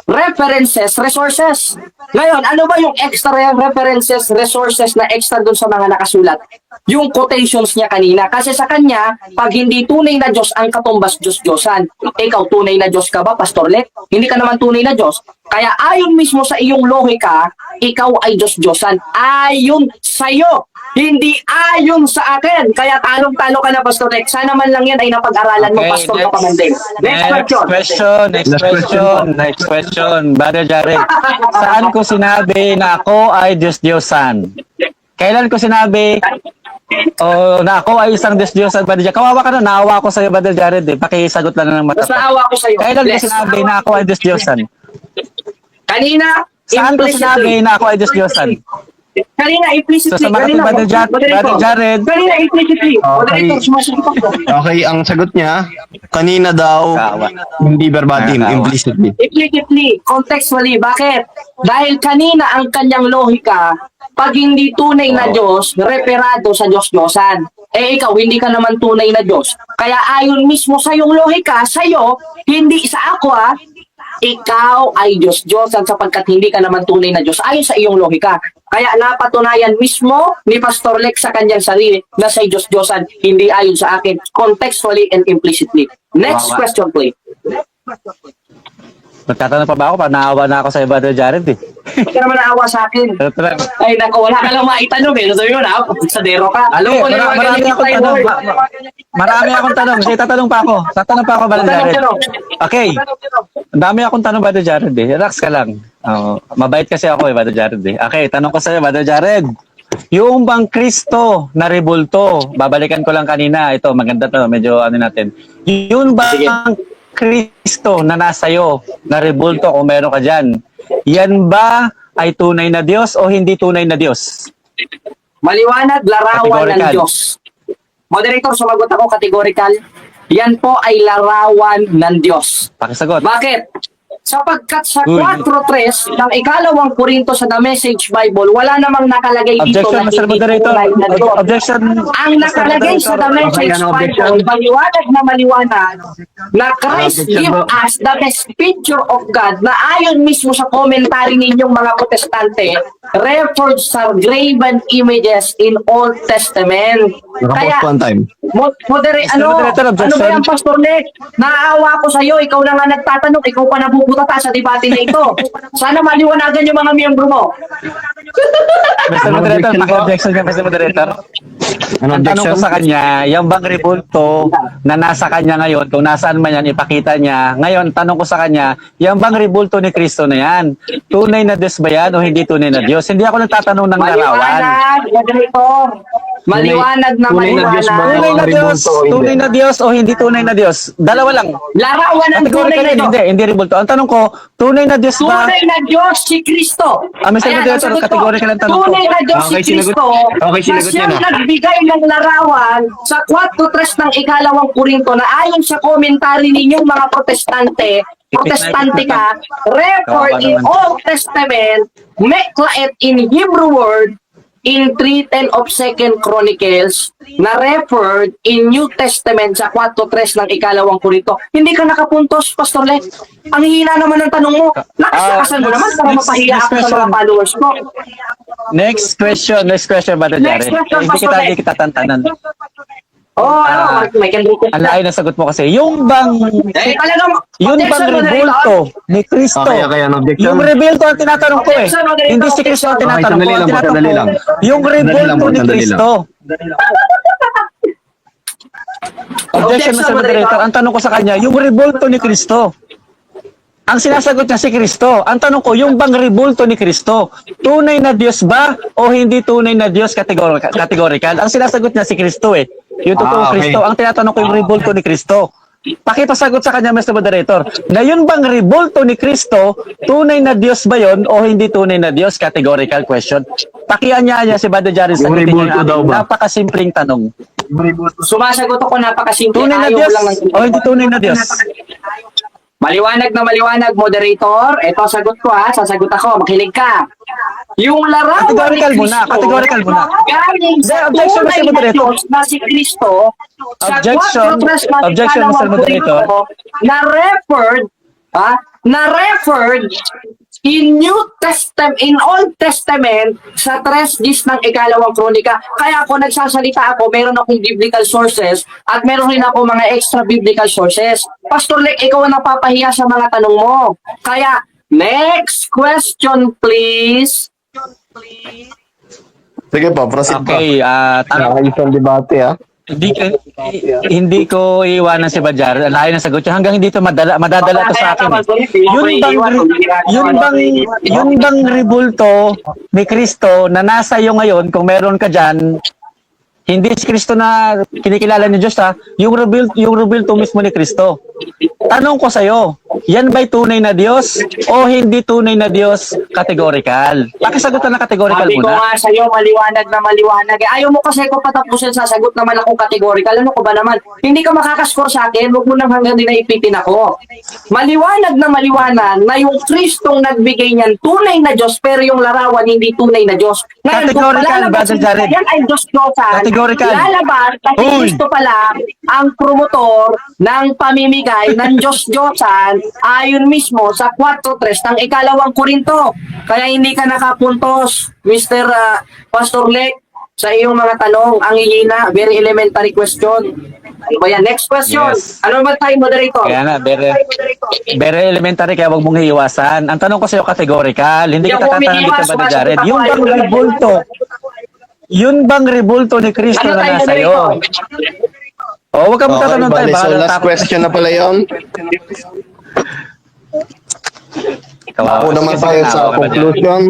references, resources. Ngayon, ano ba yung extra references, resources na extra dun sa mga nakasulat? Yung quotations niya kanina. Kasi sa kanya, pag hindi tunay na Diyos ang katumbas Diyos-Diyosan. Ikaw, tunay na Diyos ka ba, Pastor Lek? Hindi ka naman tunay na Diyos. Kaya ayon mismo sa iyong lohika, ikaw ay Diyos-Diyosan. Ayon sa'yo. Hindi ayon sa akin. Kaya talong-talo ka na, Pastor Lek. Sana man lang yan ay napag-aralan mo, Pastor Kapamandeng. Next question. Brother Jared, saan ko sinabi na ako ay Diyos-Diyosan? Kailan ko sinabi na ako ay isang Diyos-Diyosan, Brother Jared? Kawawa ka na, naawa ko sa'yo, Brother Jared. Pakisagot lang ng Mas matapat. naawa ko sa'yo. Kailan ko Bless. sinabi na ako ay Diyos-Diyosan? Kanina, Saan ko implicitly. sinabi na ako ay Diyos-Diyosan? Kanina, implicitly. So, sa mga Kanina, Brother Jared. Kanina, implicitly. Moderator, sumasagot ako. Okay, ang sagot niya, kanina daw, Kawa. hindi verbatim, Kawa. implicitly. Implicitly, contextually. Bakit? Dahil kanina ang kanyang lohika, pag hindi tunay na Diyos, referado sa Diyos-Diyosan. Ikaw, hindi ka naman tunay na Diyos. Kaya ayon mismo sa iyong lohika, sa'yo, hindi sa ako ikaw ay Diyos-Diyosan sapagkat hindi ka naman tunay na Diyos ayon sa iyong lohika. Kaya napatunayan mismo ni Pastor Lex sa kanyang sarili na siya'y Diyos-Diyosan, hindi ayon sa akin, contextually and implicitly. Next Wow. question, please. Nagtatanong pa ba ako? Naawa na ako sa Brother Jared eh. Hindi ka naman naawa sa akin. Ay, naku, wala ka lang maitanong eh. Sabi mo na, sadero ka. Alam ko na yung Marami akong tanong. Marami akong tanong. Sige, tatanong pa ako. Brother Jared. Okay. Ang dami akong tanong, Brother Jared eh. Relax ka lang. Mabait kasi ako Brother Jared eh. Okay, tanong ko sa'yo, Brother Jared. Yung bang Kristo na rebulto, babalikan ko lang kanina. Ito, maganda to. Medyo ano natin. Yun bang Kristo na nasa'yo, na rebulto kung meron ka dyan, yan ba ay tunay na Diyos o hindi tunay na Diyos? Maliwanag, larawan ng Categorical. Diyos. Moderator, sumagot ako, categorical. Yan po ay larawan ng Diyos. Pakisagot. Bakit? Sapagkat sa Uy. 4:3 ng ikalawang Korinto sa The Message Bible, wala namang nakalagay dito Objection, na Mr. hindi Moderator. tunay na Diyos. Objection. Ang nakalagay sa The Message Bible, maliwanag na Christ give us the best picture of God na ayon mismo sa commentary ninyong mga protestante, referred sa graven images in Old Testament. Nakapost po ang time. Moderator, Ano objection. ba yan, Pastor Nick? Naaawa ko sa'yo, ikaw na nga nagtatanong, ikaw pa nabubutata sa debate na ito. Sana maliwanagan yung mga miyembro mo. Mr. Moderator, maki-objection ka, Mr. Moderator. Ano Ang tanong ko objection? sa kanya, yung bang rebulto na nasa kanya ngayon, kung nasaan man yan, ipakita niya. Ngayon, tanong ko sa kanya, yung bang rebulto ni Kristo na yan, tunay na Diyos ba yan o hindi tunay na Diyos? Hindi ako nagtatanong ng larawan. Maliwanag, moderator. Maliwanag na tunay na Diyos ba? Tunay na Diyos, Rebulto o hindi? tunay na Diyos o hindi tunay na Diyos? Dalawa lang. Larawan ng tunay na Diyos. Hindi rebulto. Ang tanong ko, tunay na Diyos ba? Tunay na Diyos si Kristo. Mr. Ayan, Moderator, ang sagot ko. categorical ang tanong ko. Tunay na Diyos Okay, si Kristo. okay, na sinagot siyang niya na. nagbigay ng larawan sa 4:3 ng ikalawang Korinto na ayon sa komentary ninyong mga protestante ka, referred in Old Testament, meklaet in Hebrew word, in 3:10 of 2nd Chronicles na referred in New Testament sa 4:3 ng ikalawang Korinto. Hindi ka nakapuntos, Pastor Len. Ang hina naman ng tanong mo. Lakasan mo naman para mapahiya ako sa mga followers ko. Next question, Brother Next Jared. question, Hindi Pastor hindi kita tantanan. May candidates. Ang layo na sagot mo kasi. Yung bang Talagang, Yun bang objection, moderator. rebulto ni Kristo? Okay, an objection. Yung rebulto ang tinatanong ko eh. Objection, moderator. Hindi si Kristo ang tinatanong ko. sandali Ang lang po, tinatanong sandali ko, lang. yung rebulto ni sandali lang. Kristo. Objection, Mr. Moderator. Ang tanong ko sa kanya, yung rebulto ni Kristo. Ang sinasagot niya si Kristo. Ang tanong ko, yung bang rebulto ni Kristo, tunay na Diyos ba o hindi tunay na Diyos categorical? Ang sinasagot niya si Kristo eh. Yung totoong okay. Kristo. Ang tinatanong ko yung rebulto ni Kristo. Pakipasagot sa kanya, Mr. Moderator, na yun bang rebulto ni Kristo, tunay na Diyos ba yun o hindi tunay na Diyos? Categorical question. Pakianya si Brother Jared sa rebulto daw ba? napakasimpleng tanong. Sumasagot ako napakasimple. Tunay na Ayaw Diyos lang ng o hindi tunay na Diyos? Maliwanag na maliwanag, moderator. Ito ang sagot ko ha. Sasagot ako. Makinig ka. Yung larawan Categorical ni muna, Kristo, categorical muna. galing sa Hindi, objection, tunay Mr. na Moderator. Diyos na si Kristo, sa Objection, 4:3 ng objection, ikalawang Mr. Moderator. Korinto, na referred in New Testament, in Old Testament, sa 3:10 ng ikalawang kronika. Kaya ako nagsasalita ako, meron akong biblical sources at meron rin ako mga extra biblical sources. Pastor Lek, ikaw ang napapahiya sa mga tanong mo. Kaya, next question please. Sige po, proceed po. Okay, Nakakayos ang debate ha. hindi ko iiwanan si Bajar. Layo ng sagot niya. Hanggang hindi to madadala to sa akin. Yun bang rebulto ni Kristo na nasa iyo ngayon, kung meron ka dyan, hindi si Kristo na kinikilala ni Diyos ha, yung rebulto mismo ni Kristo. Tanong ko sa'yo, yan ba'y tunay na Diyos o hindi tunay na Diyos categorical? Pakisagutan na categorical Sabi ko muna. nga sa'yo, maliwanag na maliwanag. Ayaw mo kasi ko patapusin, sasagot naman akong categorical. Ano ko ba naman? Hindi ka makakascore sa akin, huwag mo nang hanggang dinaipitin ako. Maliwanag na yung Kristong nagbigay niyan, tunay na Diyos, pero yung larawan hindi tunay na Diyos. Ngayon, kung Categorical, palalabas Brother Jared. yan ay Diyos-Diyosan, Categorical. lalabas, kasi Uy! Kristo pala ang promotor ng pamimigay ng Diyos-Diyosan ayon mismo sa 4:3 ng ikalawang Korinto. Kaya hindi ka nakapuntos, Mr. Pastor Lek, sa iyong mga tanong. Ang ihina, very elementary question. Ano ba yan? Next question. Yes. Ano ba tayo, moderator? Kaya na, very elementary, kaya wag mong hiiwasan. Ang tanong ko sa'yo, categorical. Hindi kita tatanong dito, Brother Jared. Yung bang rebulto ni Kristo Ano na tayo, nasa iyo? moderator? O, huwag ka mo tatanong tayo. bali, so Bahala last tapos. question na pala yun. Ako naman tayo sa conclusion.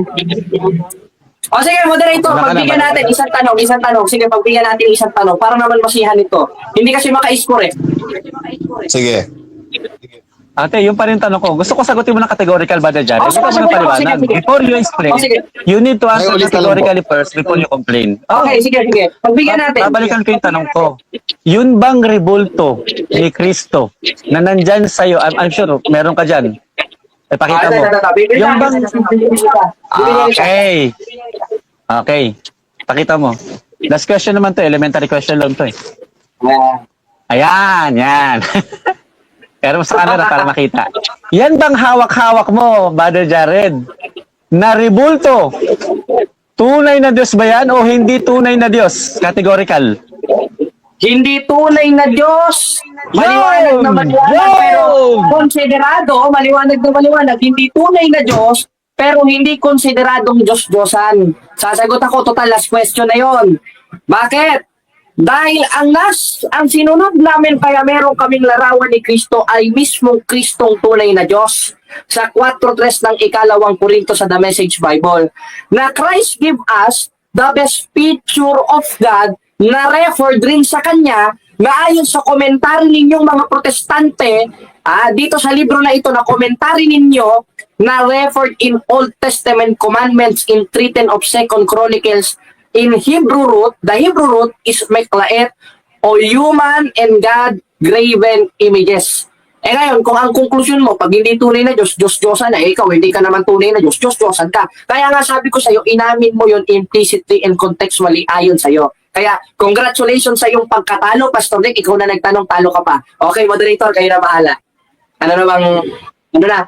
O sige, moderator, Wala ka pagbigyan naman. natin isang tanong. Sige, pagbigyan natin isang tanong para naman masihan ito. Hindi kasi maka-score eh. Sige. Ate, yung pa rin tanong ko. Gusto ko sagutin mo ng categorical, Brother Jared. Oh, Gusto ko sige, mo ng sige, paliwanag. sige. Before you explain, Oh, sige. you need to answer Ay, ulit na lang categorically first before you complain. Okay, sige. Pagbigyan natin. Babalikan ko yung tanong ko. Yun bang rebulto ni Kristo na nandyan sa'yo? I'm sure, meron ka dyan. Pakita mo. Yung bang... Okay. Okay. Pakita mo. Last question naman to. Elementary question lang to eh. Ayan, yan. Pero sa camera para makita. Yan bang hawak-hawak mo, Brother Jared? Na rebulto? Tunay na Diyos ba yan o hindi tunay na Diyos? Categorical. Hindi tunay na Diyos. Maliwanag na maliwanag, pero konsiderado, maliwanag na maliwanag, hindi tunay na Diyos, pero hindi konsideradong Diyos-Diyosan. Sasagot ako, total last question na yon. Bakit? Dahil ang sinunod namin kaya meron kaming larawan ni Kristo ay mismong Kristong tunay na Diyos. Sa 4:3 ng ikalawang Korinto sa The Message Bible, na Christ give us the best picture of God na referred rin sa Kanya na ayon sa komentary ninyong mga protestante, dito sa libro na ito na komentary ninyo na referred in Old Testament commandments in 3:10 of 2nd Chronicles. In Hebrew root, the Hebrew root is meklaet o human and God graven images. Eh ngayon, kung ang konklusyon mo, pag hindi tunay na Diyos, Diyos-Diyosan na, ikaw, hindi ka naman tunay na Diyos, Diyos-Diyosan ka. Kaya nga sabi ko sa'yo, inamin mo yun implicitly and contextually ayon sa'yo. Kaya, congratulations sa iyong pagkatalo, Pastor Nick. Ikaw na nagtanong, talo ka pa. Okay, moderator, kayo na bahala. Ano na bang, ano na?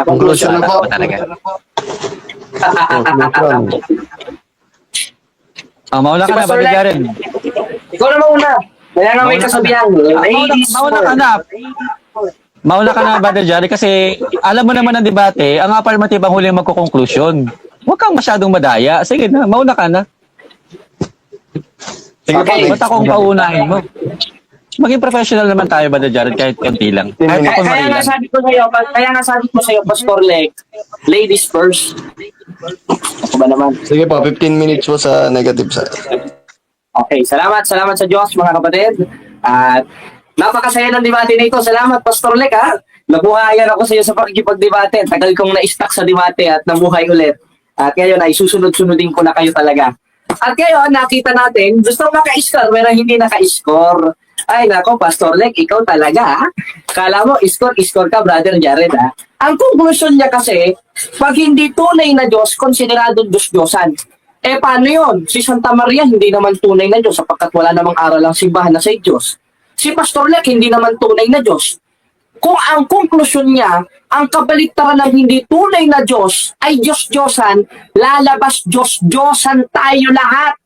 Conclusion na po. Talaga. Mauna ka na, Pastor Brother Len. Jared. Ikaw na mauna. Kaya nga may kasabihan. Ladies Mauna ka first. na. Mauna ka na, Brother Jared, kasi alam mo naman ang debate, ang affirmative ang huling magkukonklusyon. Huwag kang masyadong madaya. Sige na, mauna ka na. Sige Okay. pa, ba't akong paunahin mo? Maging professional naman tayo, Brother Jared, kahit konti lang. Kahit ako Kaya nga marilang. sabi ko sa'yo, Pastor Lek, ladies first. Ako ba naman? Sige po, 15 minutes po sa negative side. Okay, salamat sa Diyos, mga kapatid. At napakasaya ng debate na ito. Salamat, Pastor Lek, ha? Nabuhayan ako sa iyo sa pakikipagdebate. Tagal kong na-stuck sa debate at nabuhay ulit. At ngayon ay susunod-sunodin ko na kayo talaga. At ngayon, nakita natin, gusto maka-score, pero hindi naka-score. Ay, nako, Pastor Lek, ikaw talaga, ha? Kala mo, score ka, Brother Jared, ha? Ang conclusion niya kasi, pag hindi tunay na Diyos, konsiderado Diyos-Diyosan. Eh, paano yun? Si Santa Maria, hindi naman tunay na Diyos sapagkat wala namang aral ang simbahan na sa Diyos. Si Pastor Lek, hindi naman tunay na Diyos. Kung ang konklusyon niya, ang kabaliktaran ng hindi tunay na Diyos ay Diyos-Diyosan, lalabas Diyos-Diyosan tayo lahat.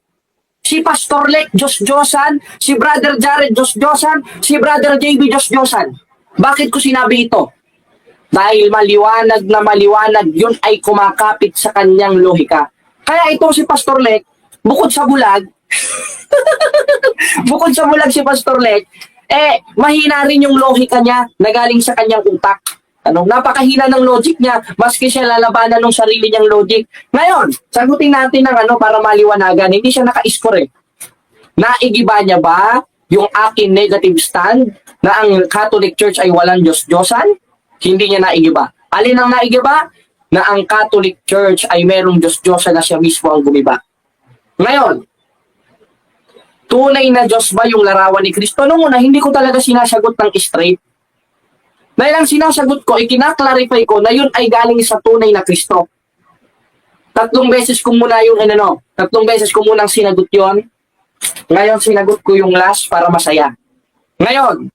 Si Pastor Lek, Diyos-Diyosan, si Brother Jared, Diyos-Diyosan, si Brother JB, Diyos-Diyosan. Bakit ko sinabi ito? Dahil maliwanag na maliwanag, yun ay kumakapit sa kanyang lohika. Kaya ito si Pastor Lek, bukod sa bulag, bukod sa bulag si Pastor Lek, mahina rin yung lohika niya na galing sa kanyang utak. Napakahina ng logic niya, maski siya lalabanan ng sarili niyang logic. Ngayon, sagutin natin ng para maliwanagan, hindi siya naka-score eh. Naigiba niya ba yung akin negative stand na ang Catholic Church ay walang Diyos-Diyosan? Hindi niya naigiba. Alin ang naigiba? Na ang Catholic Church ay merong Diyos-Diyosan na siya mismo ang gumiba. Ngayon, tunay na Diyos ba yung larawan ni Kristo? Noong una, hindi ko talaga sinasagot ng straight. Dahil ang sinasagot ko, ikinaklarify ko na yun ay galing sa tunay na Kristo. 3 beses ko muna yung 3 beses ko munang sinagot yon. Ngayon, sinagot ko yung last para masaya. Ngayon,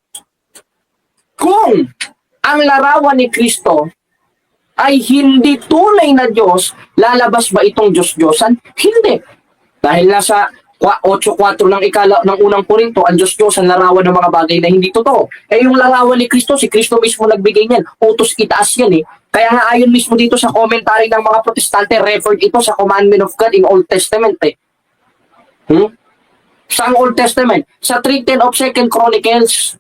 kung ang larawan ni Kristo ay hindi tunay na Diyos, lalabas ba itong Diyos-Diyosan? Hindi. Dahil nasa 8:4 ng unang Korinto, ang Diyos-Diyosan larawan ng mga bagay na hindi totoo. Yung larawan ni Kristo, si Kristo mismo nagbigay niyan. Utos itaas yan eh. Kaya nga ayon mismo dito sa commentary ng mga protestante, referred ito sa commandment of God in Old Testament eh. Sa Old Testament, sa 3:10 of 2 Chronicles,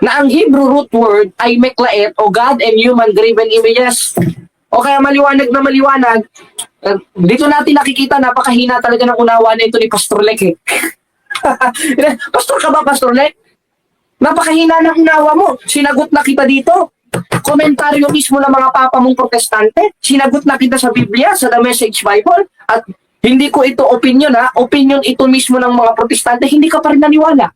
na ang Hebrew root word ay meklaet o God and human graven images. O kaya maliwanag na maliwanag, dito natin nakikita napakahina talaga ng unawa na ito ni Pastor Lek eh. Pastor ka ba, Pastor Lek? Napakahina ng unawa mo. Sinagot na kita dito. Komentaryo mismo ng mga papa mong protestante. Sinagot na kita sa Biblia, sa The Message Bible. At hindi ko ito opinion ha. Opinion ito mismo ng mga protestante. Hindi ka pa rin naniwala.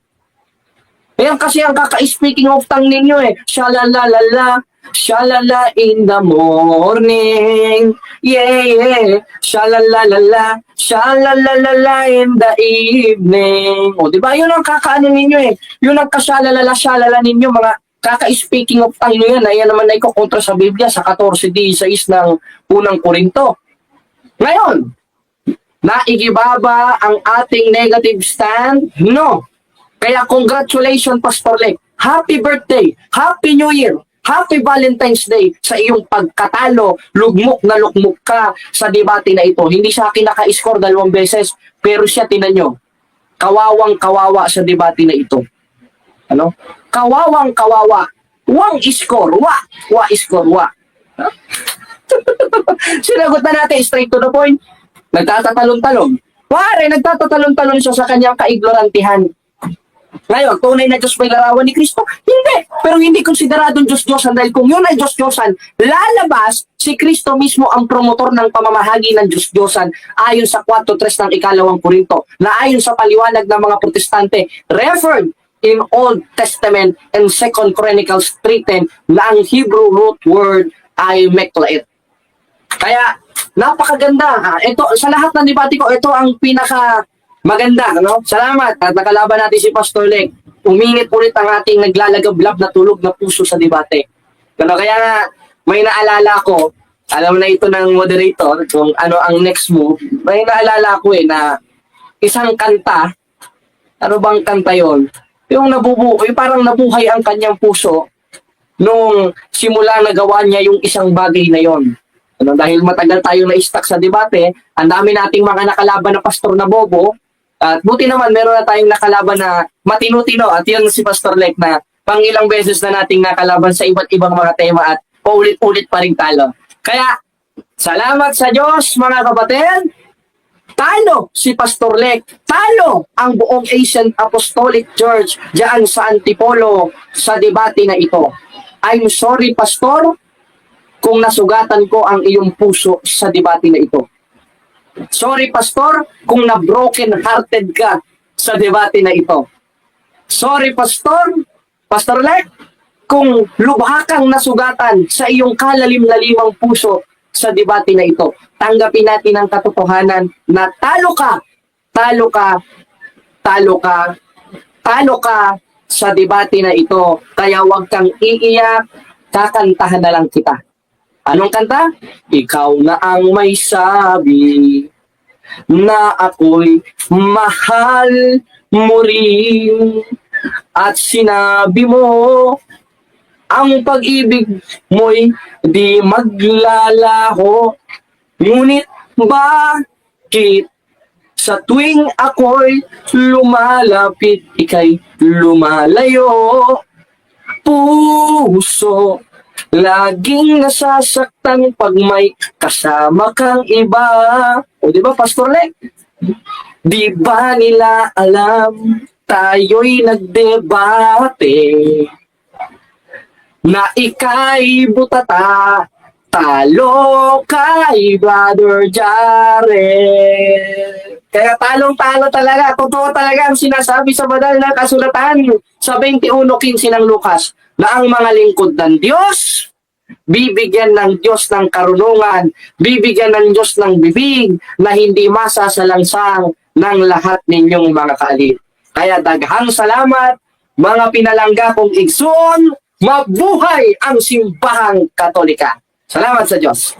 Ayan kasi ang kaka-speaking of tongue ninyo eh. Shalalalala, shalala in the morning. Yeah, yeah. Shalalalala, shalalalala in the evening. O, diba? Yun ang kakaano ninyo eh. Yun ang kashalalala, shalala ninyo. Mga kaka-speaking of tongue nyo yan. Ayan naman na ikukontra sa Biblia sa 14:16 ng unang Korinto. Ngayon, naigibaba ang ating negative stand? No. Kaya congratulations, Pastor Lek. Happy birthday, Happy New Year, Happy Valentine's Day sa iyong pagkatalo. Lugmok na lugmok ka sa debate na ito. Hindi sa akin naka-score 2 beses, pero siya, tinan nyo, kawawang kawawa sa debate na ito. Kawawang kawawa. Wang score, wa score, wa. Sinagot na natin, straight to the point. Nagtatatalon-talon. Pare, nagtatatalon-talon siya sa kanyang kaignorantihan. Ngayon, tunay na Diyos ba yung larawan ni Kristo? Hindi. Pero hindi konsideradong Diyos-Diyosan dahil kung yun ay Diyos-Diyosan, lalabas si Kristo mismo ang promotor ng pamamahagi ng Diyos-Diyosan ayon sa 4:3 ng 2 Korinto na ayon sa paliwanag ng mga protestante, referred in Old Testament and 2 Chronicles 3:10 na ang Hebrew root word ay meklait. Kaya napakaganda. Ito sa lahat ng debate ko, ito ang pinaka maganda, no? Salamat at nakalaban natin si Pastor Lek. Uminit ulit ang ating naglalagablab na tulog na puso sa debate. Kaya nga, may naalala ko, alam na ito ng moderator kung ano ang next move. May naalala ko na isang kanta, ano bang kanta yon? Yung parang nabuhay ang kanyang puso nung simula nagawa niya yung isang bagay na yon. Dahil matagal tayo na-stuck sa debate, ang dami nating mga nakalaban na pastor na bobo, at buti naman meron na tayong nakalaban na matino-tino, at yun si Pastor Lek na pangilang beses na nating nakalaban sa iba't ibang mga tema at paulit-ulit pa rin talo. Kaya, salamat sa Diyos mga kapatid. Talo si Pastor Lek. Talo ang buong Asian Apostolic Church diyan sa Antipolo sa debate na ito. I'm sorry, Pastor, kung nasugatan ko ang iyong puso sa debate na ito. Sorry, Pastor, kung na-broken hearted ka sa debate na ito. Sorry, Pastor Lek, kung lubha kang nasugatan sa iyong kalalim-lalimang puso sa debate na ito. Tanggapin natin ang katotohanan na talo ka sa debate na ito. Kaya huwag kang iiyak, kakantahan na lang kita. Anong kanta? Ikaw na ang may sabi na ako'y mahal mo rin. At sinabi mo, ang pag-ibig mo'y di maglalaho. Ngunit bakit sa tuwing ako'y lumalapit, ika'y lumalayo? Puso, laging nasasaktan pag may kasama kang iba. O di ba, Pastor Lek? Di ba nila alam tayo'y nagdebate na ika'y butata, talo kay Brother Jared. Kaya talong-talo talaga, totoo talaga ang sinasabi sa banal na kasulatan sa 21:15 ng Lucas na ang mga lingkod ng Diyos, bibigyan ng Diyos ng karunungan, bibigyan ng Diyos ng bibig na hindi masasalangsang ng lahat ninyong mga kaalip. Kaya daghang salamat, mga pinalangga kong igsoon, mabuhay ang simbahang Katolika. Salamat sa Diyos.